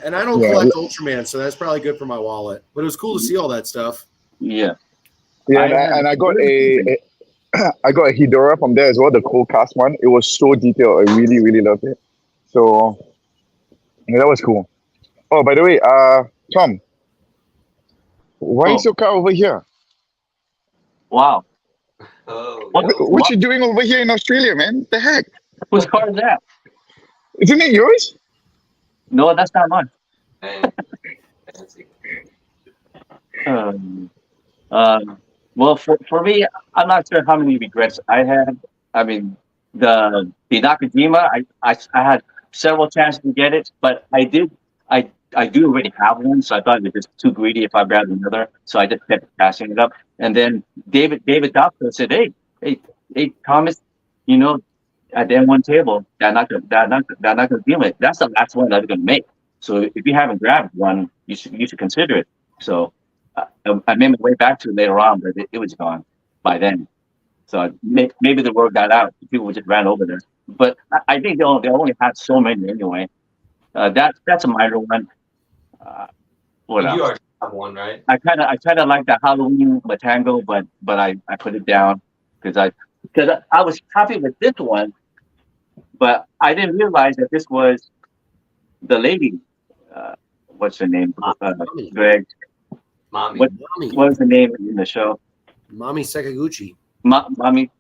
and I don't Yeah. collect Ultraman, so that's probably good for my wallet. But it was cool to see all that stuff. yeah, Yeah, I and I got had- a I got a Hedora from there as well, the cold cast one. It was so detailed. I really loved it. So yeah, that was cool. Oh, by the way, Tom, why is Oh. your car over here? wow. Oh, What- yeah. What you doing over here in Australia, man? The heck? Whose car is that? Isn't it yours? No, that's not mine. Man, fancy. Well, for me, I'm not sure how many regrets I had. I mean, the Nakajima, I had several chances to get it, but I do already have one, so I thought it was just too greedy if I grabbed another, so I just kept passing it up. And then David Doctor said, hey, Thomas, you know, at the M1 table, they're not gonna deal with it. That's the last one that they're gonna make. So if you haven't grabbed one, you should consider it. So I made my way back to it later on, but it was gone by then. So maybe the word got out. People just ran over there. But I think they only had so many anyway. That's a minor one. What You else? already have one, right? I kind of like the Halloween Matango, but I put it down because I was happy with this one, but I didn't realize that this was the lady. What's her name? Mommy, Greg. Mommy. What was the name in the show? Mommy Sakaguchi. Mommy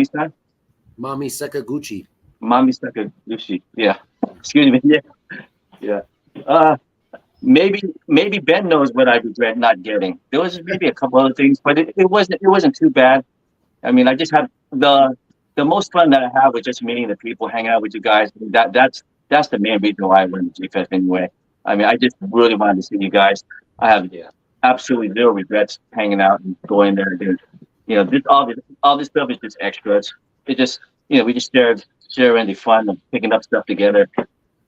san? Mommy Sakaguchi. Mommy Sakaguchi. Yeah. Excuse me. Yeah. Maybe Ben knows what I regret not getting. There was maybe a couple other things, but it wasn't too bad. I mean, I just had the most fun that I had was just meeting the people, hanging out with you guys. That's the main reason why I went to G-Fest anyway. I mean, I just really wanted to see you guys. I have absolutely zero regrets hanging out and going there and doing, all this stuff is just extras. It just, we just share in the fun of picking up stuff together.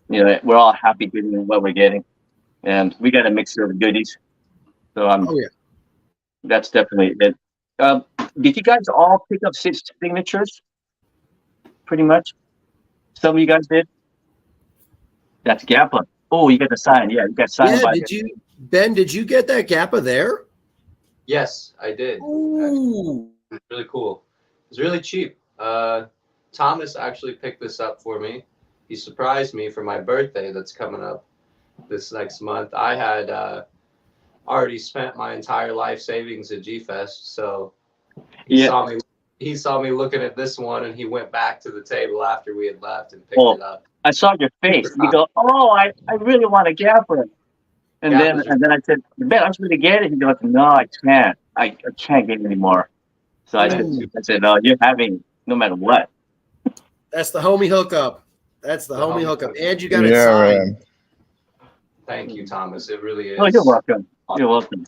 We're all happy getting what we're getting, and we got a mixture of goodies. So that's definitely it. Did you guys all pick up 6 signatures? Pretty much. Some of you guys did. That's Gappa. Oh, you got the sign. Yeah, you got signed by. Did you get that Gappa there? Yes, I did. Ooh. It was really cool. It was really cheap. Thomas actually picked this up for me. He surprised me for my birthday that's coming up this next month. I had already spent my entire life savings at G-Fest, so he saw me looking at this one, and he went back to the table after we had left and picked it up. I saw your face. You go, oh, I really want to gaffer him. And then I said, Ben, I'm supposed to get it. He goes, no, I can't. I can't get it anymore. So I said, no, you're having no matter what. That's the homie hookup. That's the homie hookup. And you got it Yeah, signed. man. Thank you, Thomas. It really is. Oh, you're welcome. You're welcome.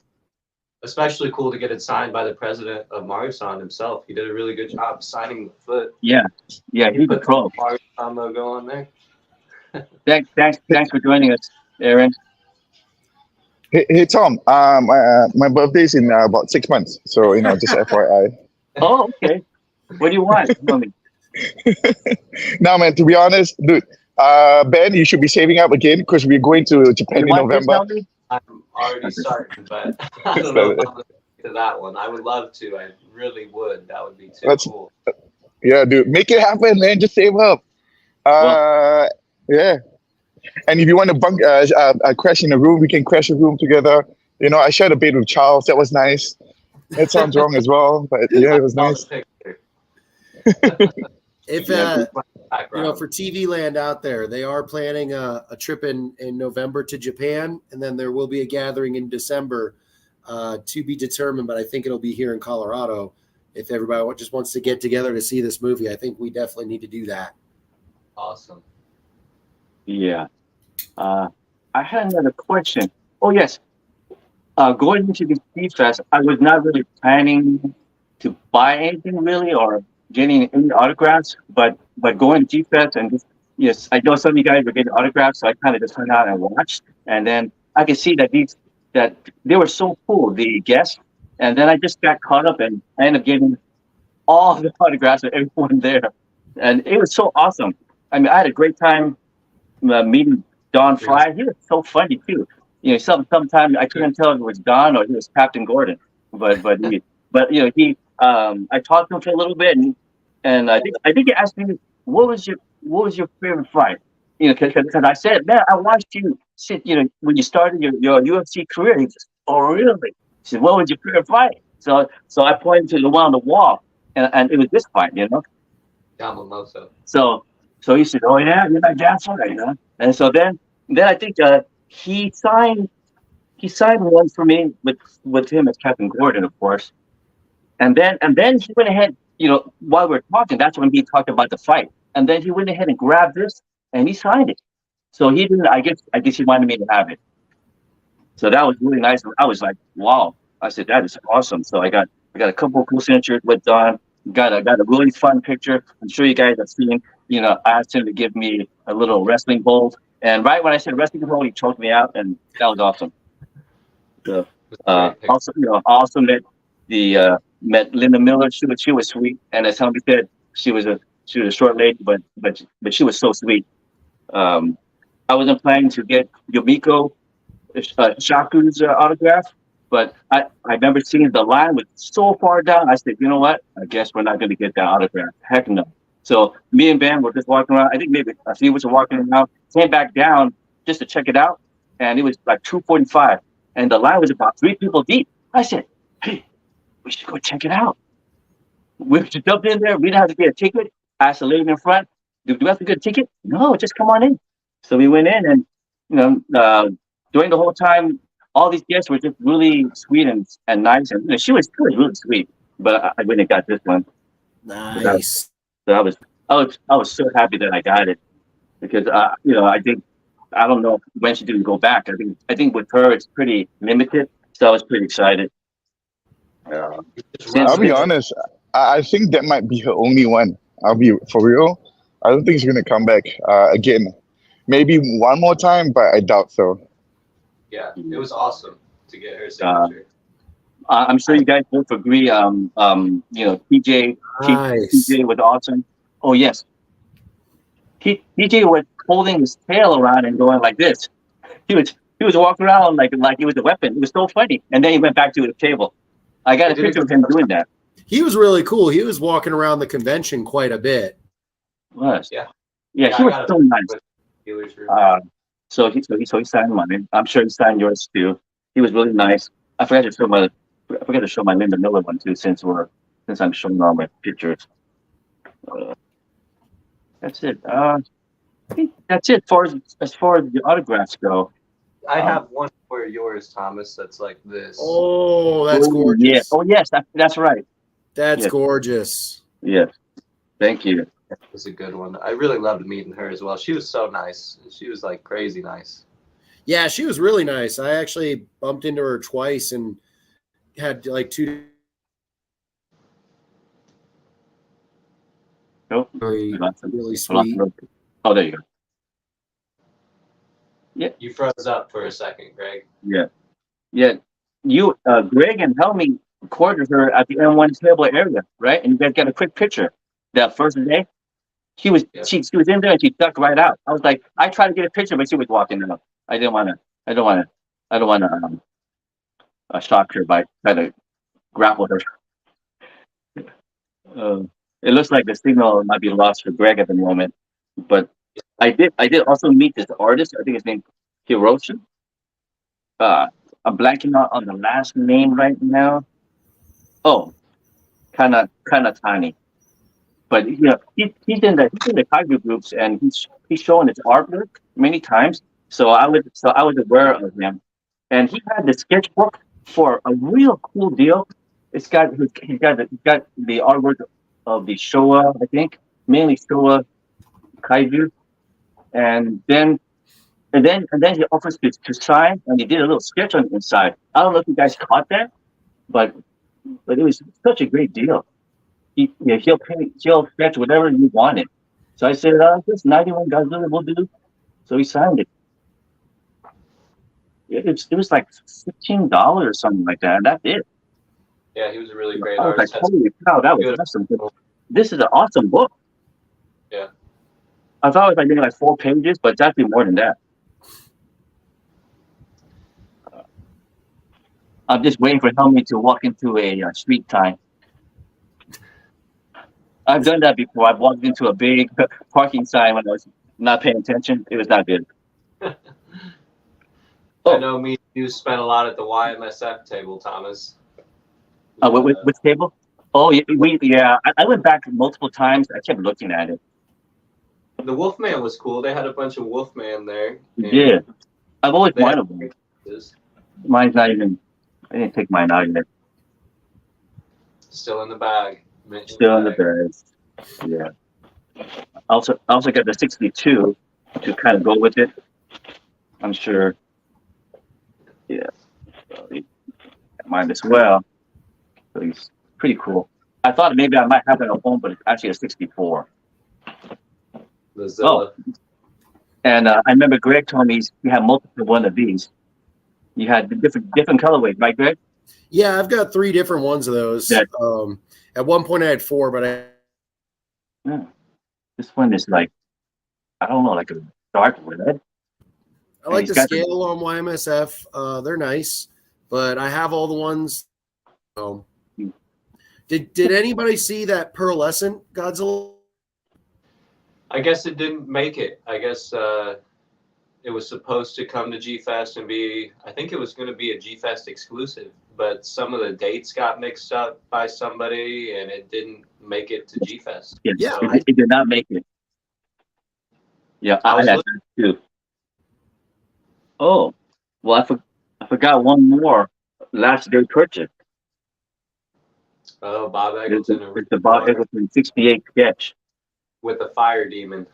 Especially cool to get it signed by the president of Marusan himself. He did a really good job signing the foot. Yeah, he's a Put pro. the Marusan logo on there. Thanks for joining us, Aaron. Hey Tom, my birthday's in about 6 months, so just FYI. Oh, okay. What do you want? Tell me. Now, man, to be honest, dude, Ben, you should be saving up again because we're going to Japan in You want this, November. tell me? I'm already starting, but I don't know if I'm going to get to that one. I would love to. I really would. That would be too cool. Yeah, dude, make it happen, man. Just save up. Yeah. And if you want to crash in a room, we can crash a room together. I shared a bed with Charles. That was nice. That sounds wrong as well, but yeah, it was nice. If for TV land out there, they are planning a trip in November to Japan, and then there will be a gathering in December to be determined. But I think it'll be here in Colorado. If everybody just wants to get together to see this movie, I think we definitely need to do that. Awesome. Yeah. I had another question. Oh, yes. Going into the Ski Fest, I was not really planning to buy anything really or getting any autographs, but going to G Fest and yes, I know some of you guys were getting autographs, so I kind of just went out and watched, and then I could see that they were so cool, the guests, and then I just got caught up and I ended up getting all the autographs of everyone there, and it was so awesome. I mean, I had a great time meeting Don Fry. He was so funny too. Sometimes I couldn't tell if it was Don or he was Captain Gordon, but he I talked to him for a little bit, and I think he asked me what was your favorite fight, because I said, man, I watched you sit, when you started your UFC career. He says, oh really? He said, what was your favorite fight? So I pointed to the one on the wall, and it was this fight, Yamamoto. So he said, oh yeah, you're not that fight, and so then I think he signed one for me with him as Captain Gordon, of course. And then he went ahead, while we were talking, that's when we talked about the fight. And then he went ahead and grabbed this and he signed it. So he didn't, I guess he wanted me to have it. So that was really nice. I was like, wow. I said, that is awesome. So I got a couple of cool signatures with Don. Got a really fun picture. I'm sure you guys have seen, I asked him to give me a little wrestling hold. And right when I said wrestling hold, he choked me out, and that was awesome. So, also met Linda Miller. She was sweet, and as Helmy said, she was a short lady, but she was so sweet. I wasn't planning to get Yumiko Shaku's autograph, but I remember seeing the line was so far down. I said, you know what? I guess we're not going to get that autograph. Heck no. So me and Ben were just walking around. I think maybe a few of us were walking around. Came back down just to check it out, and it was like 2:45, and the line was about 3 people deep. I said, hey, we should go check it out. We just jumped in there. We didn't have to get a ticket. I asked the lady in front, do we have to get a ticket? No, just come on in. So we went in, and during the whole time, all these guests were just really sweet and nice, and she was really sweet. But I went and got this one. Nice. So I was so happy that I got it, because I think, I don't know when she didn't go back. I think with her it's pretty limited, so I was pretty excited. I'll be honest. I think that might be her only one. I'll be for real. I don't think she's gonna come back again. Maybe one more time, but I doubt so. Yeah, it was awesome to get her signature. I'm sure you guys both agree. TJ was awesome. Oh yes, TJ was holding his tail around and going like this. He was walking around like it was a weapon. It was so funny. And then he went back to the table. I got a picture of him doing that. He was really cool. He was walking around the convention quite a bit. Yeah, he was so nice. So he signed mine. I'm sure he signed yours too. He was really nice. I forgot to show my Linda Miller one too, since I'm showing all my pictures. That's it. I think that's it as far as the autographs go. I have one for yours, Thomas. That's like this. Oh, that's Oh, yeah. gorgeous. Oh, yes, that's right. That's Yes. gorgeous. Yes. Thank you. It's a good one. I really loved meeting her as well. She was so nice. She was like crazy nice. Yeah, she was really nice. I actually bumped into her twice and had like two Oh, really, lots of- really lots sweet. of- oh, there you go. You froze up for a second, Greg. Yeah. Yeah. You, Greg and Helmy recorded her at the N1 table area, right? And you guys got a quick picture that first day. She was Yeah. she was in there and she ducked right out. I was like, I tried to get a picture, but she was walking out. I don't want to shock her by trying to grapple her. It looks like the signal might be lost for Greg at the moment, but I did also meet this artist. I think his name Hiroshi. I'm blanking out on the last name right now. Oh, kind of tiny, but he's in the kaiju groups and he's showing his artwork many times. So I was aware of him, and he had the sketchbook for a real cool deal. He's got the artwork of the Showa, I think, mainly Showa kaiju, and then he offers to sign, and he did a little sketch on the inside. I don't know if you guys caught that, but it was such a great deal. He'll sketch whatever you wanted. So I said, this 91 Godzilla will do. So he signed it. It was like $15 or something like that. And that's it. Yeah, he was a really great I was like, artist. holy cow, that was Good. awesome. This is an awesome book. Yeah. I thought it was maybe like 4 pages, but it's actually more than that. I'm just waiting for Helmy to walk into a street time. I've done that before. I've walked into a big parking sign when I was not paying attention. It was not good. I know me and you spent a lot at the YMSF table, Thomas. Which table? Oh, yeah. I went back multiple times. I kept looking at it. The Wolfman was cool. They had a bunch of Wolfman there. and Yeah. I've always they had wanted one. pieces Mine's not even, I didn't take mine out yet. still in the bag. Still in the bag. Yeah. Also got the 62 to kind of go with it. I'm sure. Yeah. So mine as well. So he's pretty cool. I thought maybe I might have it at home, but it's actually a 64. The Zilla. And I remember Greg told me he had multiple one of these. You had the different colorways, right, Greg? Yeah, I've got 3 different ones of those. Yeah. At one point I had 4, but Yeah. This one is like, I don't know, like a dark red. I like he's the got scale on YMSF. They're nice, but I have all the ones. Did anybody see that pearlescent Godzilla? I guess it didn't make it. I guess it was supposed to come to G-Fest and be, I think it was going to be a G-Fest exclusive, but some of the dates got mixed up by somebody and it didn't make it to G-Fest. Yeah, So It did not make it. Yeah, I I was had that too. Oh, well, I forgot one more last day purchase. oh, Bob It's Eggleton the Bob Eggleton 68 sketch. with the Fire Demon.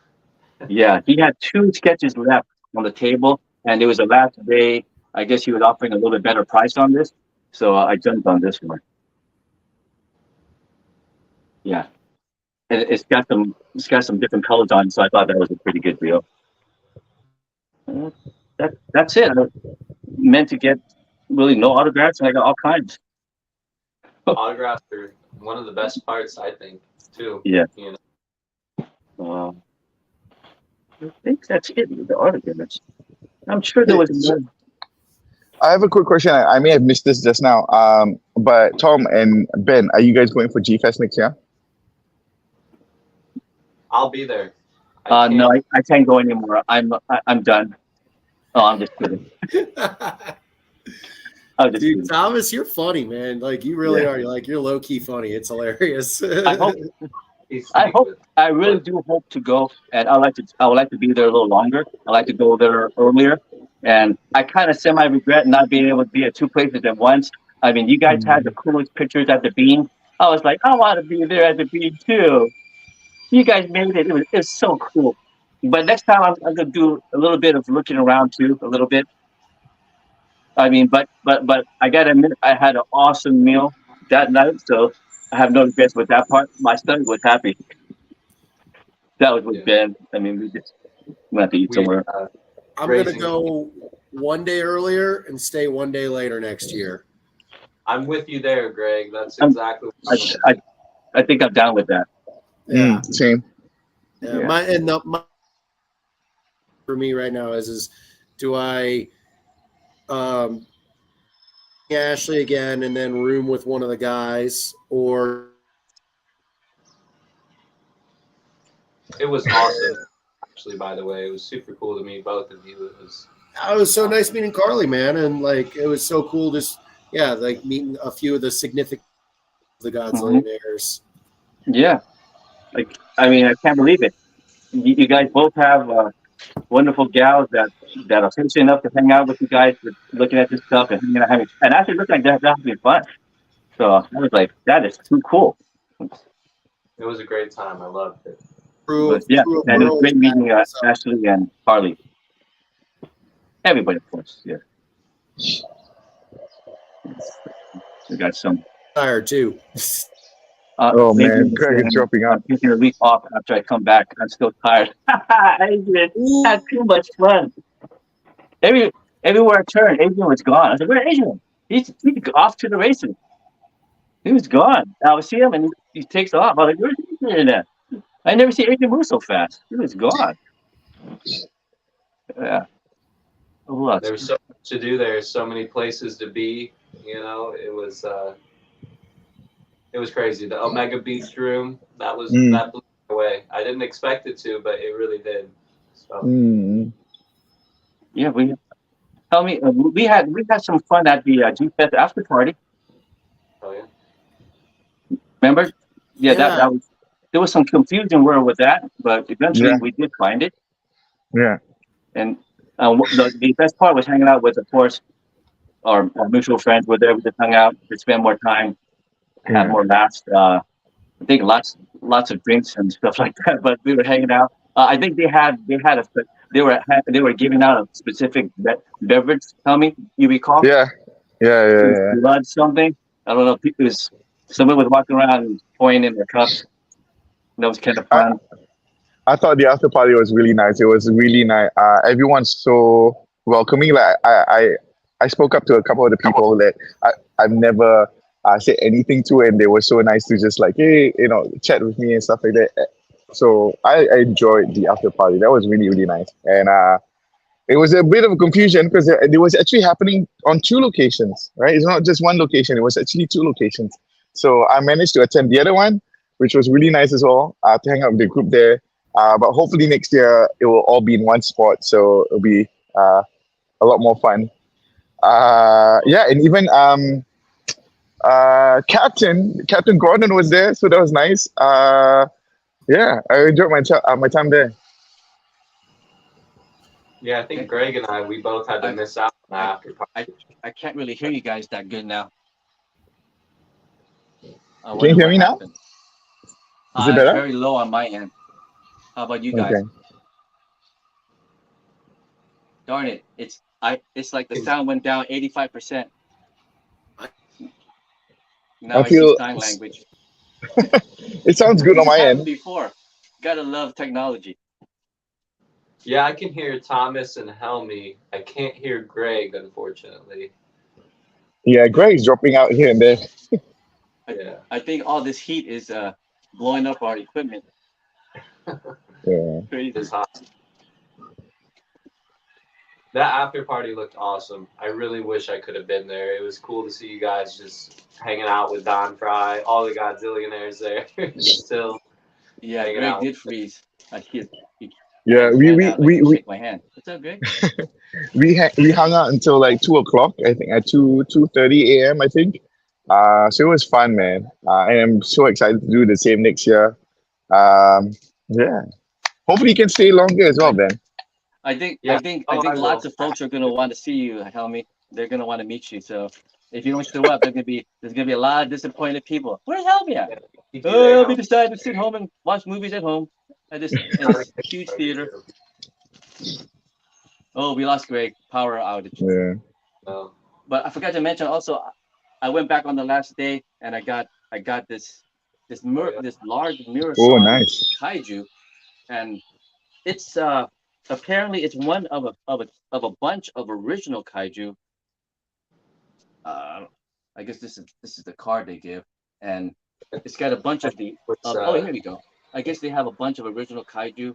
Yeah, he had 2 sketches left on the table, and it was the last day. I guess he was offering a little bit better price on this, so I jumped on this one. Yeah, and it's got some different colors on it, so I thought that was a pretty good deal. That's it. I meant to get really no autographs, and I got all kinds. Autographs are one of the best parts, I think, too. Yeah. You know, I think that's it with the autographs. I'm sure there was more. I have a quick question. I may have missed this just now. But Tom and Ben, are you guys going for G-Fest next year? I'll be there. No, I can't go anymore. I'm done. Oh, I'm just kidding. I'm just Dude, kidding. Thomas, you're funny, man. Like you really are. You're low key funny. It's hilarious. I hope. He's I sweet hope. with. I really do hope to go, and I like to. I would like to be there a little longer. I like to go there earlier, and I kind of semi regret not being able to be at two places at once. I mean, you guys had the coolest pictures at the bean. I was like, I want to be there at the bean too. You guys made it. It's so cool. But next time I'm gonna do a little bit of looking around too, a little bit. I mean, but I gotta admit, I had an awesome meal that night, so I have no regrets with that part. My stomach was happy. That was with Yeah. Ben. I mean, we just went to eat We, somewhere. I'm gonna Raising- go one day earlier and stay one day later next year. I'm with you there, Greg. That's I'm- exactly what I think I'm down with that. Yeah. Same. Yeah, Yeah. my for me right now is do I Ashley again and then room with one of the guys, or It was awesome. Actually, by the way, it was super cool to meet both of you. It was was so nice meeting Carly, man, and like it was so cool just like meeting a few of the significant the Godzillionaires. Yeah. Like, I mean, I can't believe it. You guys both have wonderful gals that are patient enough to hang out with you guys, with looking at this stuff and hanging out, and actually look like they're having fun. So I was like, that is too cool. it was a great time. I loved it. But, yeah, and it was great meeting Ashley and Harley. Everybody, of course. Yeah. We got some. Tired too. Oh maybe man, Greg is dropping out. I'm taking a week off after I come back. I'm still tired. Adrian had too much fun. Everywhere I turned, Adrian was gone. I was like, "Where's Adrian? He's off to the races. He was gone." I would see him and he takes off. I was like, "Where's Adrian at?" I never see Adrian move so fast. He was gone. Yeah. Lots. There was so much to do there, so many places to be. You know, it was crazy. The Omega Beach room, that blew me away. I didn't expect it to, but it really did. So Yeah, we had some fun at the G-Fest after party. oh yeah. Remember? Yeah, Yeah. that was. There was some confusion where with that, but eventually Yeah. we did find it. Yeah. And the best part was hanging out with, of course, our mutual friends were there. We just hung out to spend more time, have more laughs. I think lots of drinks and stuff like that. But we were hanging out. I think they were giving out a specific beverage. Tell me, you recall? Yeah. Blood something. I don't know. Someone was walking around and pouring in their cups. That was kind of fun. I thought the after party was really nice. It was really nice. Everyone's so welcoming. Like I spoke up to a couple of the people that I've never said anything to, and they were so nice to just like, hey, chat with me and stuff like that. So I enjoyed the after party. That was really, really nice. And it was a bit of a confusion because it was actually happening on 2 locations, right? It's not just one location. It was actually 2 locations. So I managed to attend the other one, which was really nice as well, to hang out with the group there. But hopefully next year it will all be in one spot, so it'll be a lot more fun. And even Captain Gordon was there, so that was nice. I enjoyed my time there. Yeah, I think Greg and we both had to miss out on the after party. I can't really hear you guys that good now. Can you hear me now? Is it better? Very low on my end. How about you guys? Okay. Darn it! It's like the sound went down 85%. Now I feel- see sign language. It sounds good on my end. Before, gotta love technology. Yeah, I can hear Thomas and Helmy. I can't hear Greg, unfortunately. Yeah, Greg's dropping out here and there. Yeah. I think all this heat is blowing up our equipment. Yeah. Crazy. It's hot. That after party looked awesome. I really wish I could have been there. It was cool to see you guys just hanging out with Don Fry, all the Godzillionaires there. Still. Yeah, Hanging Greg out. did freeze. Yeah, we shake my hand. What's up, Greg? we hung out until like 2:00. I think at 2:30 a.m. I think. So it was fun, man. I am so excited to do the same next year. Yeah. Hopefully you can stay longer as well, Ben. Yeah. I Oh, think I lots will. of folks are gonna want to see you, Helmy. They're gonna want to meet you. So if you don't show up, there's gonna be a lot of disappointed people. Where's Helmy at? Yeah, keep you Oh, there. Helmy decided to sit home and watch movies at home at this in this huge theater. Oh, we lost Greg. Power outage. Yeah. Oh, But I forgot to mention also, I went back on the last day and I got oh yeah. this large Oh, Murasan nice. kaiju, and it's apparently it's one of a bunch of original kaiju. Uh, I guess this is the card they give, and it's got a bunch of the What's oh, here we go. I guess they have a bunch of original kaiju,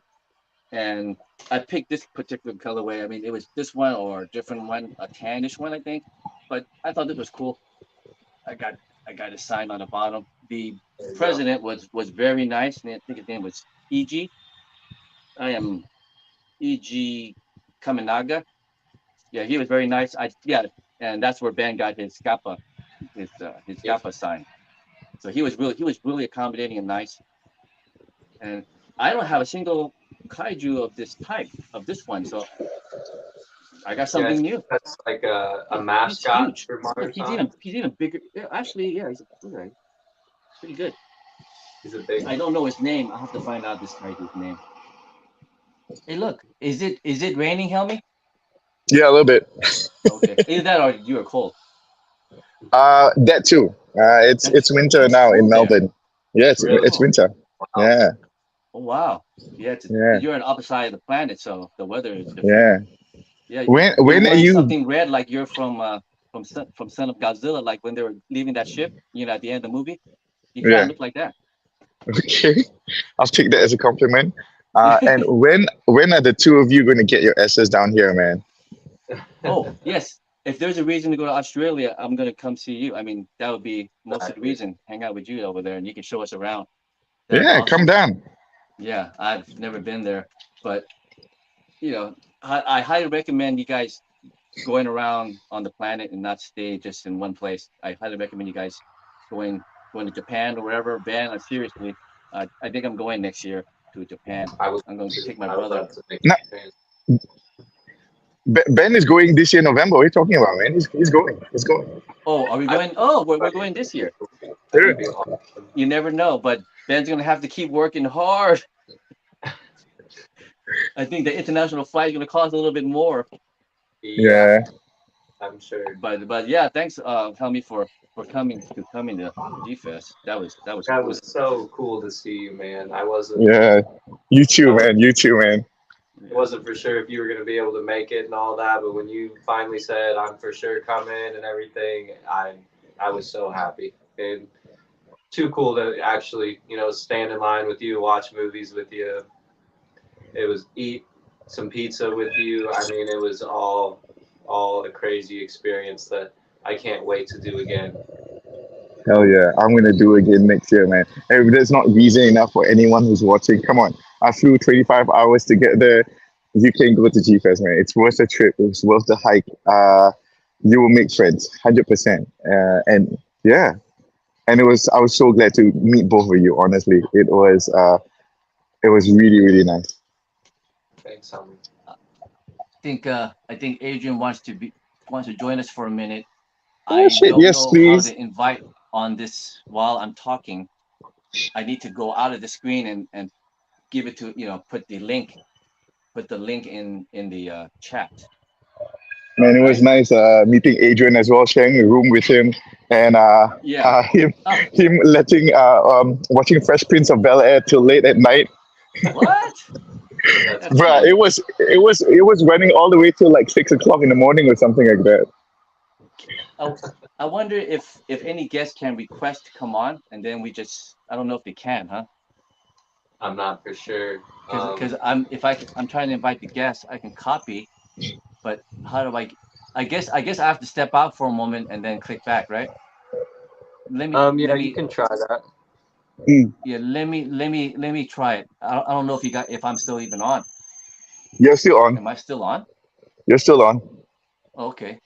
and I picked this particular colorway. I mean, it was this one or a different one, a tannish one, I think. But I thought this was cool. I got I got a sign on the bottom. The there you go. president was very nice. I think his name was E.G. I am E.G. Kaminaga. Yeah, he was very nice. And that's where Ben got his Kappa sign. So he was really accommodating and nice. And I don't have a single kaiju of this type of this one, so I got Yeah, something new. that's like a He's mascot huge. for Look, Marathon. he's even bigger. Yeah, actually, yeah, he's pretty good. He's a big. I don't know his name. I'll have to find out this kaiju's name. Hey, look, is it raining, Helmy? Yeah, a little bit. Okay, either that or you are cold. That too. It's winter It's now in cold there. Melbourne. Yeah, Really? it's winter. Wow. Yeah, Oh wow, yeah, yeah, you're on the opposite side of the planet, so the weather is different. yeah. Yeah, you're When are wearing you? something red like you're from Son of Godzilla, like when they were leaving that ship, at the end of the movie. You kind Yeah. of look like that. Okay, I'll take that as a compliment. And when are the two of you going to get your S's down here, man? Oh yes, if there's a reason to go to Australia, I'm gonna come see you. I mean, that would be most of the Exactly. reason. Hang out with you over there, and you can show us around. That'd be Yeah, come awesome. down. Yeah, I've never been there, but I highly recommend you guys going around on the planet and not stay just in one place. I highly recommend you guys going to Japan or wherever. Ben, seriously, I think I'm going next year to Japan. I would. I'm going to take my I would brother. love to make No. Japan. Ben is going this year November. What are you talking about, man? He's going. He's going. Oh, are we going? Oh, we're going this year. That would be awesome. You never know, but Ben's gonna have to keep working hard. I think the international flight is gonna cost a little bit more, Yeah. I'm sure. but yeah, thanks, Helmy, for coming to G-Fest. That was That cool. was so cool to see you, man. I wasn't. Yeah. You too, man. You too, man. I wasn't for sure if you were gonna be able to make it and all that, but when you finally said I'm for sure coming and everything, I was so happy. And too cool to actually, stand in line with you, watch movies with you. It was eat some pizza with you. I mean, it was all a crazy experience that I can't wait to do again. Hell yeah. I'm gonna do it again next year, man. If there's not reason enough for anyone who's watching, come on. I flew 25 hours to get there. You can go to G-Fest, man. It's worth the trip. It's worth the hike. You will make friends, 100%. And yeah, and I was so glad to meet both of you. Honestly, it was really, really nice. Thanks, homie. I think Adrian wants to join us for a minute. Oh I shit! don't Yes, know how please. to invite on this while I'm talking. I need to go out of the screen and give it to put the link in the chat. Man, it was nice meeting Adrian as well, sharing a room with him, and Yeah. him letting watching Fresh Prince of Bel Air till late at night. What? That's That's Bruh, funny. it was running all the way till like 6 o'clock in the morning or something like that. I wonder if any guests can request to come on, and then I don't know if they can, huh? I'm not for sure. Because I'm trying to invite the guests, I can copy, but how do I guess I have to step out for a moment and then click back, right? Let me Yeah, let you me can try that. yeah let me try it. I don't know if I'm still even on. You're still on. Am I still on? You're still on. Okay.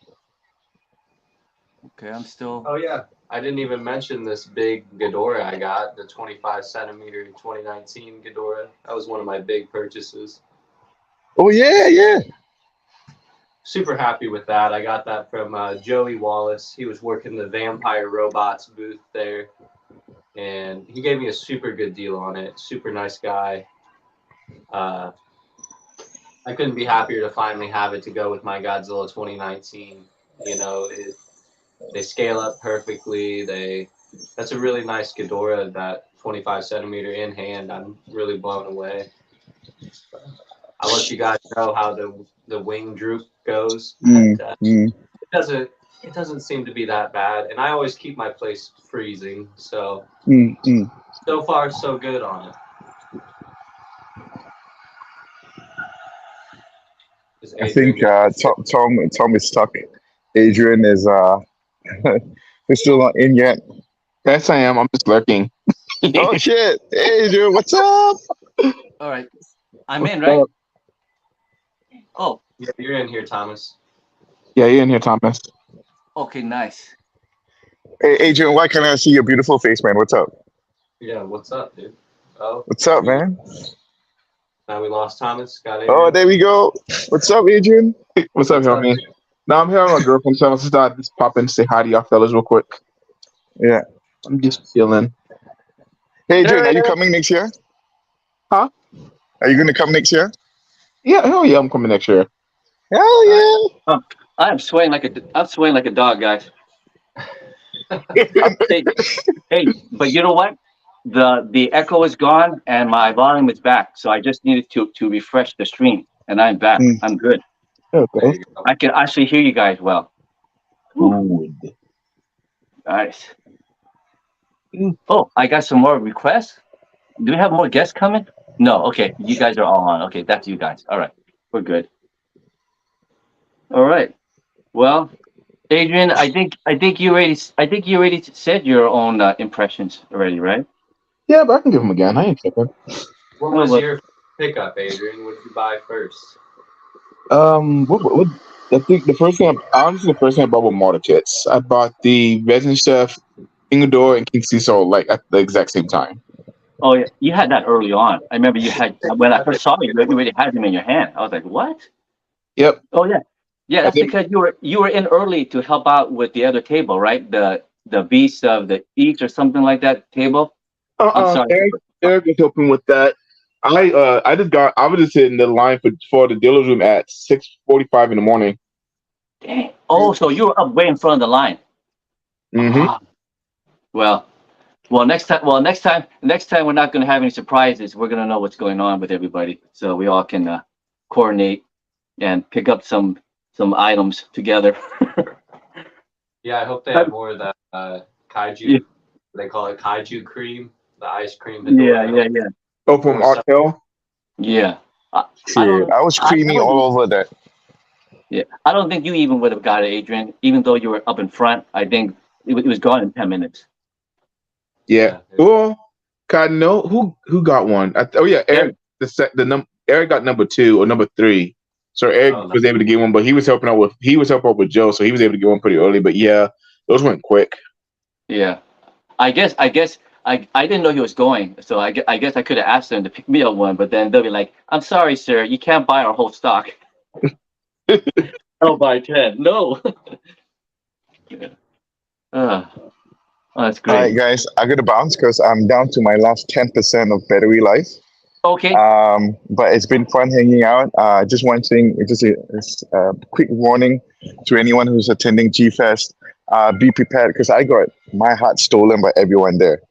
Okay, I'm still. Oh yeah, I didn't even mention this big Ghidorah I got, the 25 centimeter 2019 Ghidorah. That was one of my big purchases. Oh yeah, yeah. Super happy with that. I got that from Joey Wallace. He was working the Vampire Robots booth there, and he gave me a super good deal on it. Super nice guy. I couldn't be happier to finally have it to go with my Godzilla 2019. You know, they scale up perfectly. That's a really nice Ghidorah, that 25 centimeter in hand. I'm really blown away. I'll let you guys know how the wing droop goes. But, it doesn't seem to be that bad, and I always keep my place freezing. So so far so good on it. Is I Adrian think Tom is stuck. Adrian is he's still not in yet. Yes, I am. I'm just lurking. Oh shit, Adrian, what's up? All right, I'm in, right? Oh, Yeah, you're in here, Thomas. Yeah, you're in here, Thomas. okay, nice. Hey, Adrian, why can't I see your beautiful face, man? What's up? Yeah, what's up, dude? Oh, What's up, man? now we lost Thomas. Got Adrian. Oh, there we go. What's up, Adrian? What's up, homie? Now I'm here with my girlfriend, so I just thought I'd just pop in and say hi to y'all fellas real quick. Yeah. I'm just chilling. Hey, Adrian, are you coming next year? Huh? Are you gonna come next year? Yeah, hell yeah, I'm coming next year. Hell yeah. I'm swaying like a dog, guys. hey, but you know what? The echo is gone and my volume is back. So I just needed to refresh the stream, and I'm back. I'm good. Okay. I can actually hear you guys well. Good. Nice. Oh, I got some more requests. Do we have more guests coming? No. Okay, you guys are all on. Okay, that's you guys. All right, we're good. All right. Well, Adrian, I think you already said your own impressions already, right? Yeah, but I can give him again. I ain't tripping. What was your pickup, Adrian? What did you buy first? What I think the first thing honestly the first thing I bought were Marta kits. I bought the Resin Chef, Ingador, and King Cecil like at the exact same time. Oh yeah, you had that early on. I remember you had when I first saw you already had them in your hand. I was like, what? Yep. Oh yeah, yeah. That's because you were in early to help out with the other table, right? The Beast of the East or something like that table. I'm sorry. Eric was helping with that. I was just in the line for the dealer's room at 6:45 in the morning. Dang. Oh, so you were up way in front of the line. Mm-hmm. Well, next time we're not going to have any surprises. We're going to know what's going on with everybody, so we all can coordinate and pick up some items together. Yeah, I hope they have more of that kaiju. Yeah. They call it kaiju cream, the ice cream. Yeah. Oh, from Art Hill? Yeah. I was creamy all over that. Yeah, I don't think you even would have got it, Adrian. Even though you were up in front, I think it was gone in 10 minutes. Yeah. Well, God, no. Who got one? Eric. Eric got number 2 or number 3. So Eric was able to get one, but he was helping out with Joe, so he was able to get one pretty early. But yeah, those went quick. Yeah, I guess I didn't know he was going, so I guess I could have asked them to pick me up one, but then they'll be like, "I'm sorry, sir, you can't buy our whole stock." I'll buy 10. No. Yeah. Oh, that's great. All right, guys, I gotta bounce because I'm down to my last 10% of battery life. Okay. But it's been fun hanging out. Just one thing, just a quick warning to anyone who's attending G-Fest. Be prepared because I got my heart stolen by everyone there.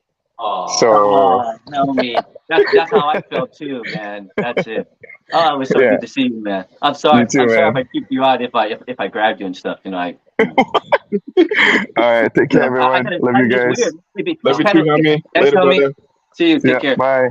So no, me. That's how I felt too, man. That's it. Oh, it was so good to see you, man. I'm sorry. Too, I'm sorry man. if I keep you out if I grabbed you and stuff. You know, All right, take care, everyone. Love you guys. Love you too, homie. Thanks, Later, homie. brother. See you. Take care. Bye.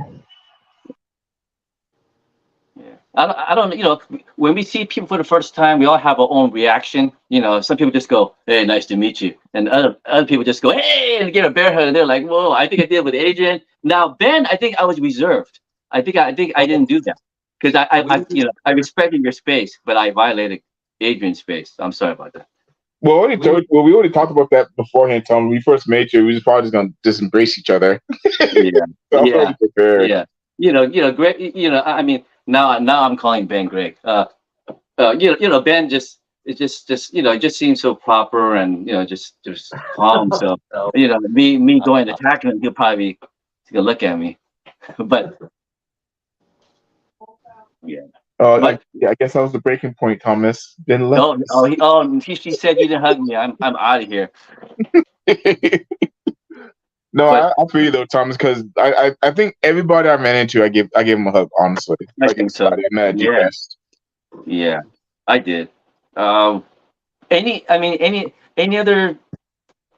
Yeah. I don't. You know, when we see people for the first time, we all have our own reaction. You know, some people just go, "Hey, nice to meet you," and other people just go, "Hey," and give a bear hug. And they're like, "Whoa, I think I did with Adrian." Now, Ben, I think I was reserved. I think I didn't do that because I respected your space, but I violated Adrian's space. I'm sorry about that. Well, we already talked about that beforehand, Tom. When we first made you, we was probably just gonna just embrace each other. Yeah, So I'm yeah, already prepared. yeah. Greg. I mean, now I'm calling Ben Greg. Ben just it just seems so proper and just calm. So So, me going to attack him, he'll probably take a look at me. But yeah, but I guess that was the breaking point, Thomas. Then left. she said you didn't hug me. I'm out of here. No, But I feel you though, Thomas, because I think everybody I ran into, I gave him a hug, honestly. I Like think so. everybody I met at Yeah. GS. Yeah, I did. Any other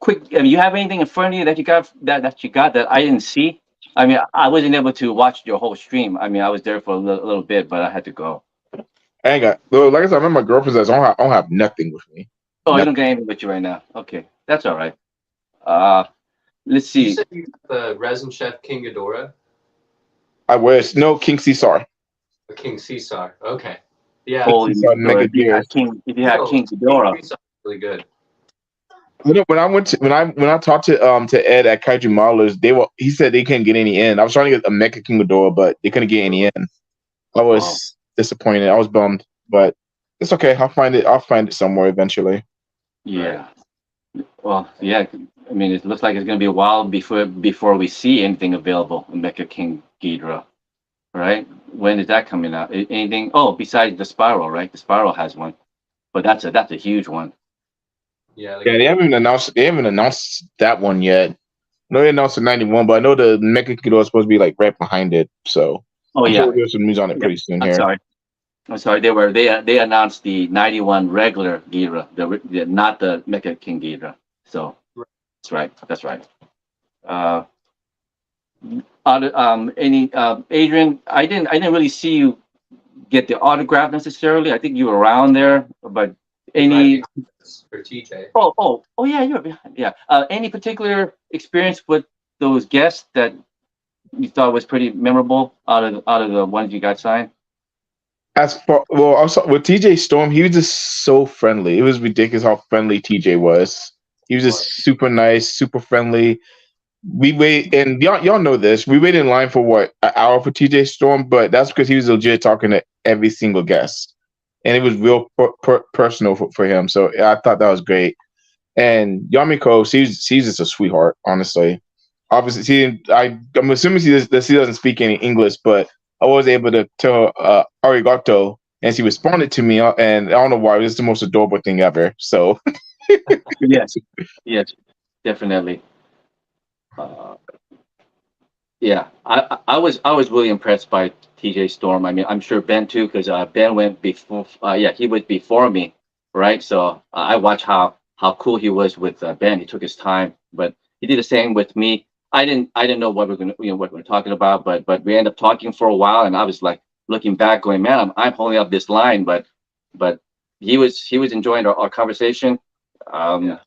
quick? I mean, you have anything in front of you that you got that I didn't see? I mean, I wasn't able to watch your whole stream. I mean, I was there for a little bit, but I had to go. I ain't got. Well, like I said, I remember my girlfriend says I don't have nothing with me. Oh, you Nothing. don't get anything with you right now. Okay, that's all right. Let's you see. said you got the Resin Chef King Ghidorah? I wish no King Caesar. The King Caesar. Okay. Yeah. Holy Caesar Mega if you had Gears. King Ghidorah. Caesar really good. When I talked to Ed at Kaiju Modelers, he said they couldn't get any in. I was trying to get a Mecha King Ghidorah, but they couldn't get any in. I was disappointed. I was bummed, but it's okay. I'll find it somewhere eventually. Yeah. Well, yeah. I mean, it looks like it's gonna be a while before we see anything available in Mecha King Ghidorah, right? When is that coming out? Anything? Oh, besides the Spiral, right? The Spiral has one, but that's a huge one. Yeah. They haven't even announced that one yet. No, they announced the 91, but I know the Mecha Ghidorah is supposed to be like right behind it. So I'm sure there's some news on it pretty soon here. I'm sorry. They announced the 91 regular Ghidorah, not the Mecha King Ghidorah. So that's right. Adrian, I didn't really see you get the autograph necessarily. I think you were around there, but any for TJ. Oh yeah, you're behind. Yeah. Any particular experience with those guests that you thought was pretty memorable out of the ones you got signed? Also with TJ Storm, he was just so friendly. It was ridiculous how friendly TJ was. He was just super nice, super friendly. We wait, and y'all know this. We waited in line for an hour for TJ Storm, but that's because he was legit talking to every single guest, and it was real personal for him. So I thought that was great. And Yamiko, she's just a sweetheart, honestly. Obviously, I'm assuming she doesn't speak any English, but I was able to tell her arigato, and she responded to me, and I don't know why. It was the most adorable thing ever. So yes, definitely. Yeah, I was really impressed by TJ Storm. I mean, I'm sure Ben too, because Ben went before. He was before me, right? So I watched how cool he was with Ben. He took his time, but he did the same with me. I didn't know what we're talking about, but we ended up talking for a while, and I was like looking back, going, man, I'm holding up this line, but he was enjoying our conversation.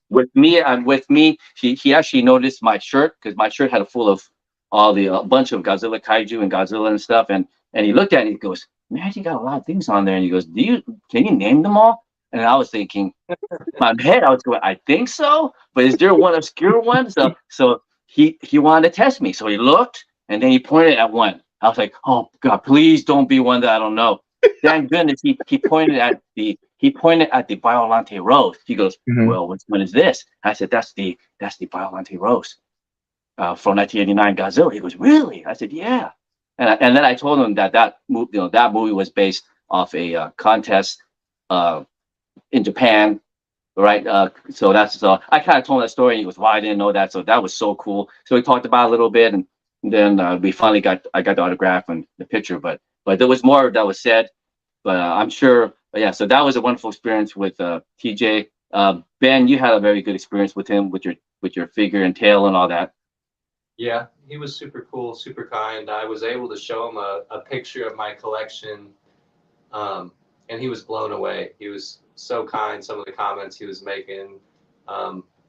With me, he actually noticed my shirt because my shirt had a full of a bunch of Godzilla kaiju and Godzilla and stuff, and he looked at it and he goes, man, you got a lot of things on there, and he goes, can you name them all? And I was thinking, in my head, I was going, I think so, but is there one obscure one? So he wanted to test me, so he looked and then he pointed at one. I was like, oh God, please don't be one that I don't know. Thank goodness he pointed at the Biollante Rose. He goes, well, which one is this? I said, that's the Biollante Rose from 1989 Godzilla. He goes, really? I said, yeah. And then I told him that movie was based off a contest in Japan, right? So I kind of told him that story, and he goes, "Why I didn't know that?" So that was so cool. So we talked about it a little bit, and then we finally got the autograph and the picture. But there was more that was said. But I'm sure. But yeah, so that was a wonderful experience with TJ. Ben, you had a very good experience with him with your figure and tail and all that. Yeah, he was super cool, super kind. I was able to show him a picture of my collection, and he was blown away. He was so kind. Some of the comments he was making.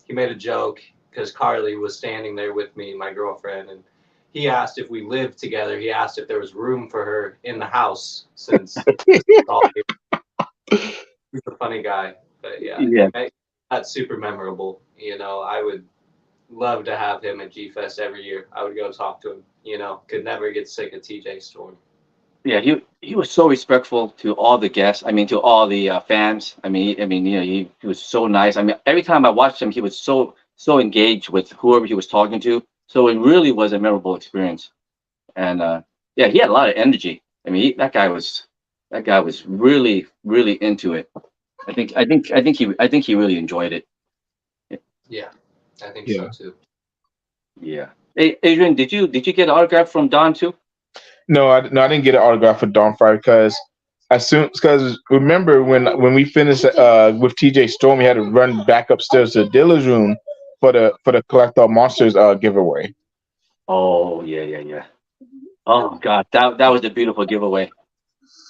He made a joke because Carly was standing there with me, my girlfriend, and he asked if we lived together. He asked if there was room for her in the house since he's a funny guy. But yeah. that's super memorable. You know, I would love to have him at G Fest every year. I would go talk to him. You know, could never get sick of TJ Storm. Yeah, he was so respectful to all the guests. I mean, to all the fans. You know, he was so nice. I mean, every time I watched him, he was so engaged with whoever he was talking to. So it really was a memorable experience. And yeah, he had a lot of energy. I mean, that guy was really into it. I think he really enjoyed it. Yeah, I think Yeah. so too. Yeah. Hey, Adrian, did you get an autograph from Don too? No, I didn't get an autograph for Dawn Fire because remember when we finished with TJ Storm, we had to run back upstairs to Dilla's room for the Collect All Monsters giveaway. Oh yeah. Oh God, that was a beautiful giveaway.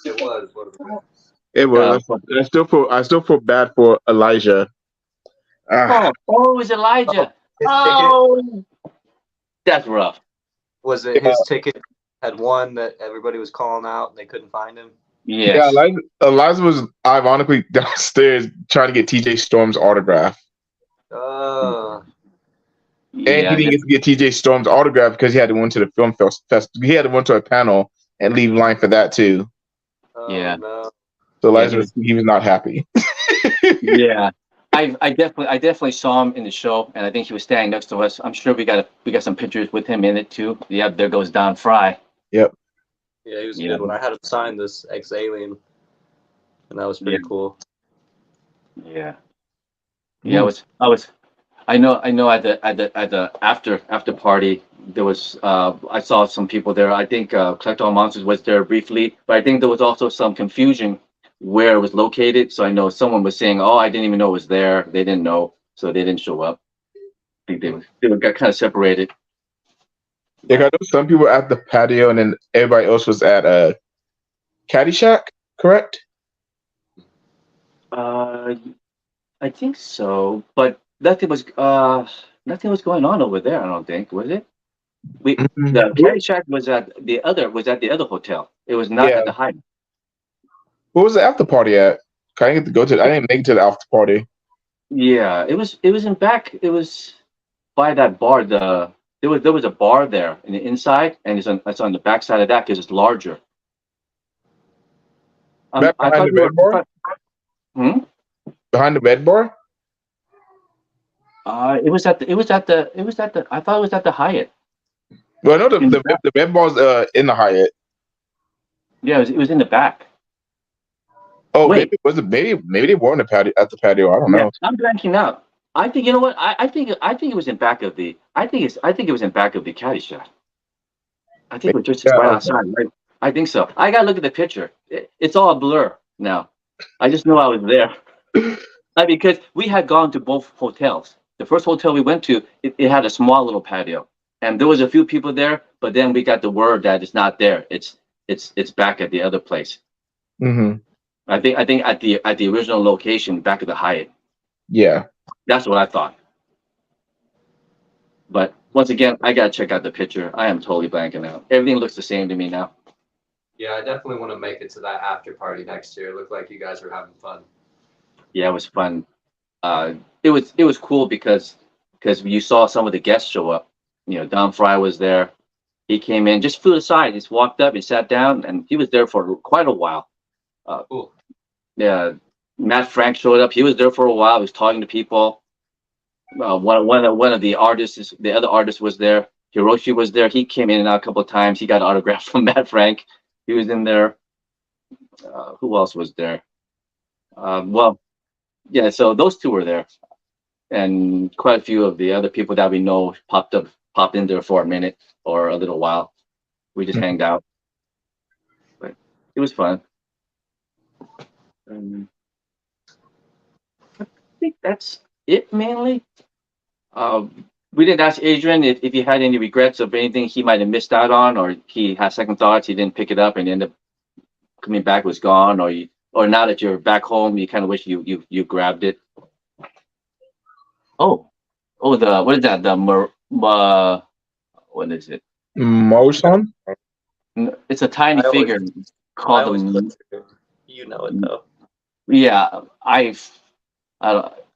It was. Wasn't it? It was. I still feel bad for Elijah. Oh, it was Elijah. His Oh, that's rough. Was it his ticket had one that everybody was calling out and they couldn't find him? Yes. Yeah, Elijah was ironically downstairs trying to get TJ Storm's autograph. Oh, And Yeah, he didn't get to get TJ Storm's autograph because he had to went to the film fest. He had to went to a panel and leave line for that too. Yeah. No. So Elijah he was not happy. yeah. I definitely saw him in the show, and I think he was standing next to us. I'm sure we got some pictures with him in it too. Yeah, there goes Don Fry. Yep. Yeah, he was Yeah. good when I had him sign this Ex-Alien, and that was pretty cool. Yeah. Yeah, I know at the after party there was I saw some people there. I think Collect All Monsters was there briefly, but I think there was also some confusion where it was located. So I know someone was saying, "Oh, I didn't even know it was there." They didn't know, so they didn't show up. I think they got kind of separated. Yeah, I know some people at the patio, and then everybody else was at Caddyshack, correct? I think so, but nothing was going on over there. I don't think, was it? The Caddyshack was at the other hotel. It was not at the Hyatt. What was the after party at? I didn't get to go to. I didn't make it to the after party. Yeah, it was in back. It was by that bar. There was a bar there in the inside, and it's on the back side of that because it's larger. Back behind the red bar? Behind the red bar? It was at the. I thought it was at the Hyatt. Well, I know the red bar's in the Hyatt. Yeah, it was in the back. Oh, Wait. maybe they were on the patio at the patio. I don't know. Yeah, I'm blanking out. I think, you know what? I think it was in back of the. I think it was in back of the Caddyshack. I think it was just right outside. Right? I think so. I gotta look at the picture. It's all a blur now. I just know I was there. Because we had gone to both hotels. The first hotel we went to, it had a small little patio, and there was a few people there. But then we got the word that it's not there. It's back at the other place. Mm-hmm. I think at the original location, back at the Hyatt. Yeah. That's what I thought. But once again, I gotta check out the picture. I am totally blanking out. Everything looks the same to me now. Yeah, I definitely want to make it to that after party next year. It looked like you guys were having fun. Yeah, it was fun. It was cool because you saw some of the guests show up. You know, Don Fry was there. He came in, just flew aside. He just walked up, he sat down, and he was there for quite a while. Cool. Yeah, Matt Frank showed up. He was there for a while. He was talking to people. One of the artists, the other artist was there. Hiroshi was there. He came in and out a couple of times. He got autographs from Matt Frank. He was in there. Who else was there? Yeah, so those two were there, and quite a few of the other people that we know popped in there for a minute or a little while. We just hanged out, but it was fun. I think that's it mainly. We didn't ask Adrian if he had any regrets of anything he might have missed out on, or he had second thoughts, he didn't pick it up and ended up coming back, was gone, or now that you're back home, you kind of wish you grabbed it. What is that? What is it? Motion? It's a tiny figure called You know it though. Yeah,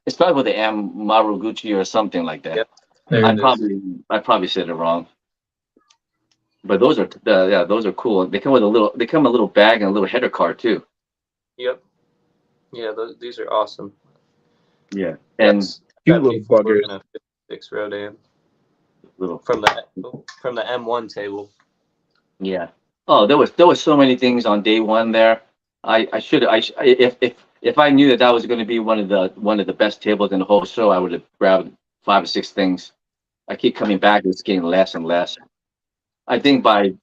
It's probably with the M Maruguchi or something like that. Yep. There I it is. probably said it wrong. But those are those are cool. They come with a little bag and a little header card too. Yep. Yeah, these are awesome. Yeah, and That's cute little P4 buggers. and a 56 Rodan little from the M1 table. yeah. Oh, there was so many things on day one there. If I knew that was going to be one of the best tables in the whole show, I would have grabbed 5 or 6 things. I keep coming back. It's getting less and less. I think by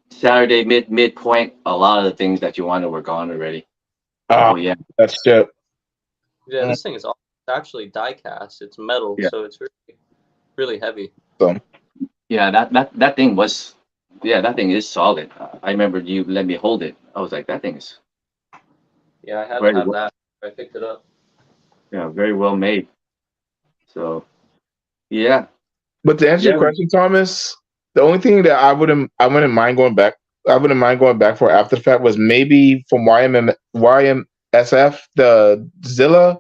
Saturday midpoint, a lot of the things that you wanted were gone already. Oh yeah, That's shit. Yeah, this thing is actually die cast. It's metal, Yeah. so it's really, really heavy. yeah. That thing was, that thing is solid. I remember you let me hold it. I was like, that thing is Yeah, I had Very to have well. that. I picked it up. very well made. So yeah, But to answer your Yeah. question, Thomas, the only thing that I wouldn't mind going back for after the fact was maybe from YMSF, the Zilla.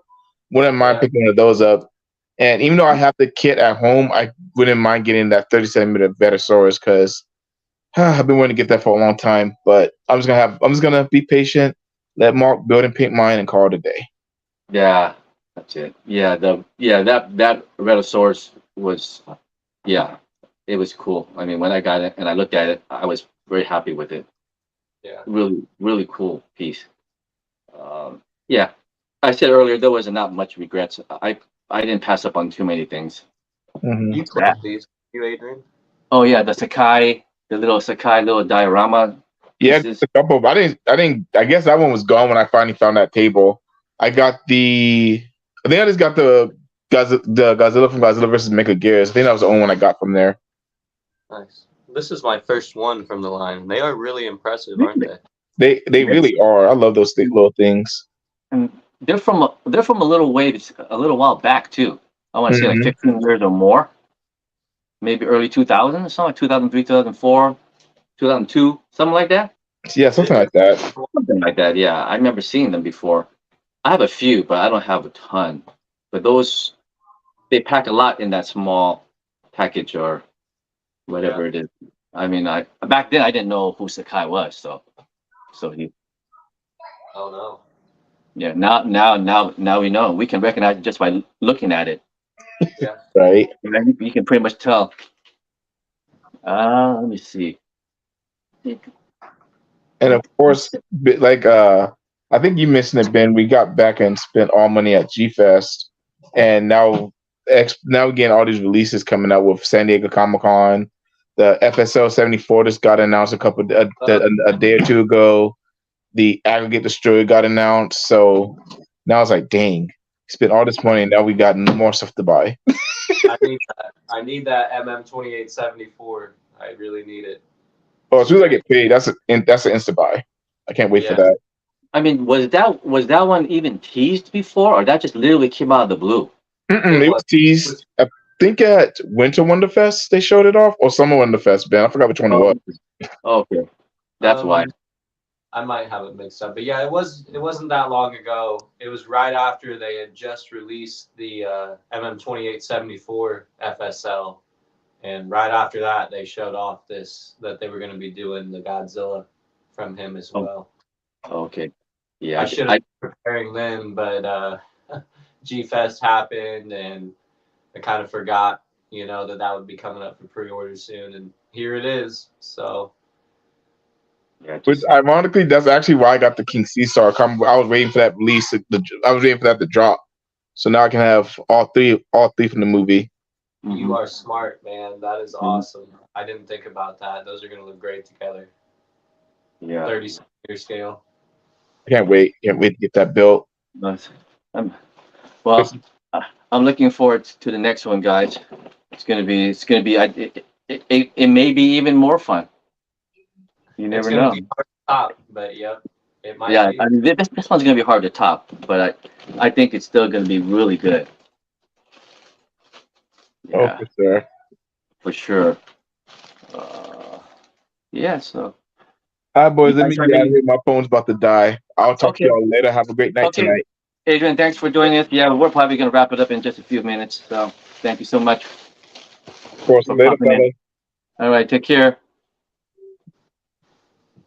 Wouldn't mind Yeah. picking one of those up. And even though I have the kit at home, I wouldn't mind getting that 30cm Vetasaurus because I've been wanting to get that for a long time. But I'm just gonna be patient, let Mark build and paint mine, and call it a day. yeah, that's it. Yeah, that Rhedosaurus was, it was cool. I mean, when I got it and I looked at it, I was very happy with it. Yeah. Really, really cool piece. Yeah, I said earlier there was not much regrets. I didn't pass up on too many things. Mhm. You collect these, you, Adrian? Oh yeah, the little Sakai little diorama. Yeah, pieces. just a couple. Of, I didn't. I guess that one was gone when I finally found that table. I think I just got the Godzilla from Godzilla versus Mechagears. I think that was the only one I got from there. Nice. This is my first one from the line. They are really impressive, aren't they? They really are. I love those little things. And they're from a little while back too. I want to say like Mhm. 15 years or more. Maybe early 2000 or something, like 2003, 2004, 2002, something like that. Yeah, something like that. Something like that. Yeah, I remember seeing them before. I have a few, but I don't have a ton. But those, they pack a lot in that small package or whatever it is. I mean, back then I didn't know who Sakai was, so he. Oh no. Yeah, now we know. We can recognize it just by looking at it. Yeah. Right. You can pretty much tell. Let me see. And of course, I think you mentioned it, Ben. We got back and spent all money at G Fest, and now we're getting all these releases coming out with San Diego Comic Con. The FSL 74 just got announced a day or two ago. The Aggregate Destroyer got announced. So now it's like, dang, spent all this money and now we got more stuff to buy. I need that MM2874. I really need it. Oh, as soon as I get paid, that's an instant buy. I can't wait for that. I mean, was that one even teased before, or that just literally came out of the blue? It was teased. I think at Winter Wonderfest they showed it off, or Summer Wonderfest, Ben. I forgot which one it was. Okay, that's why. I might have it mixed up, but yeah, it wasn't that long ago. It was right after they had just released the MM2874 FSL, and right after that they showed off that they were going to be doing the Godzilla from him as well. Okay, yeah, I should have been preparing then, but G Fest happened, and I kind of forgot, that would be coming up for pre-order soon, and here it is. So. Yeah, Which ironically, that's actually why I got the King Caesar. I was waiting for that release. I was waiting for that to drop, so now I can have all three from the movie. You are smart, man. That is awesome. I didn't think about that. Those are going to look great together. Yeah, 30-centimeter scale. I can't wait. Can't wait to get that built. I'm looking forward to the next one, guys. It's gonna be. It may be even more fun. You never know. Be hard to top, but yep, it might. Yeah, be. I mean, this one's gonna be hard to top, but I think it's still gonna be really good. Yeah, Oh, for sure. for sure. Yeah. So. All right, boys. Let me get out of here. My phone's about to die. I'll talk to y'all later. Have a great night tonight. Adrian, thanks for joining us. Yeah, we're probably going to wrap it up in just a few minutes. So thank you so much. Of course, later, All right, take care.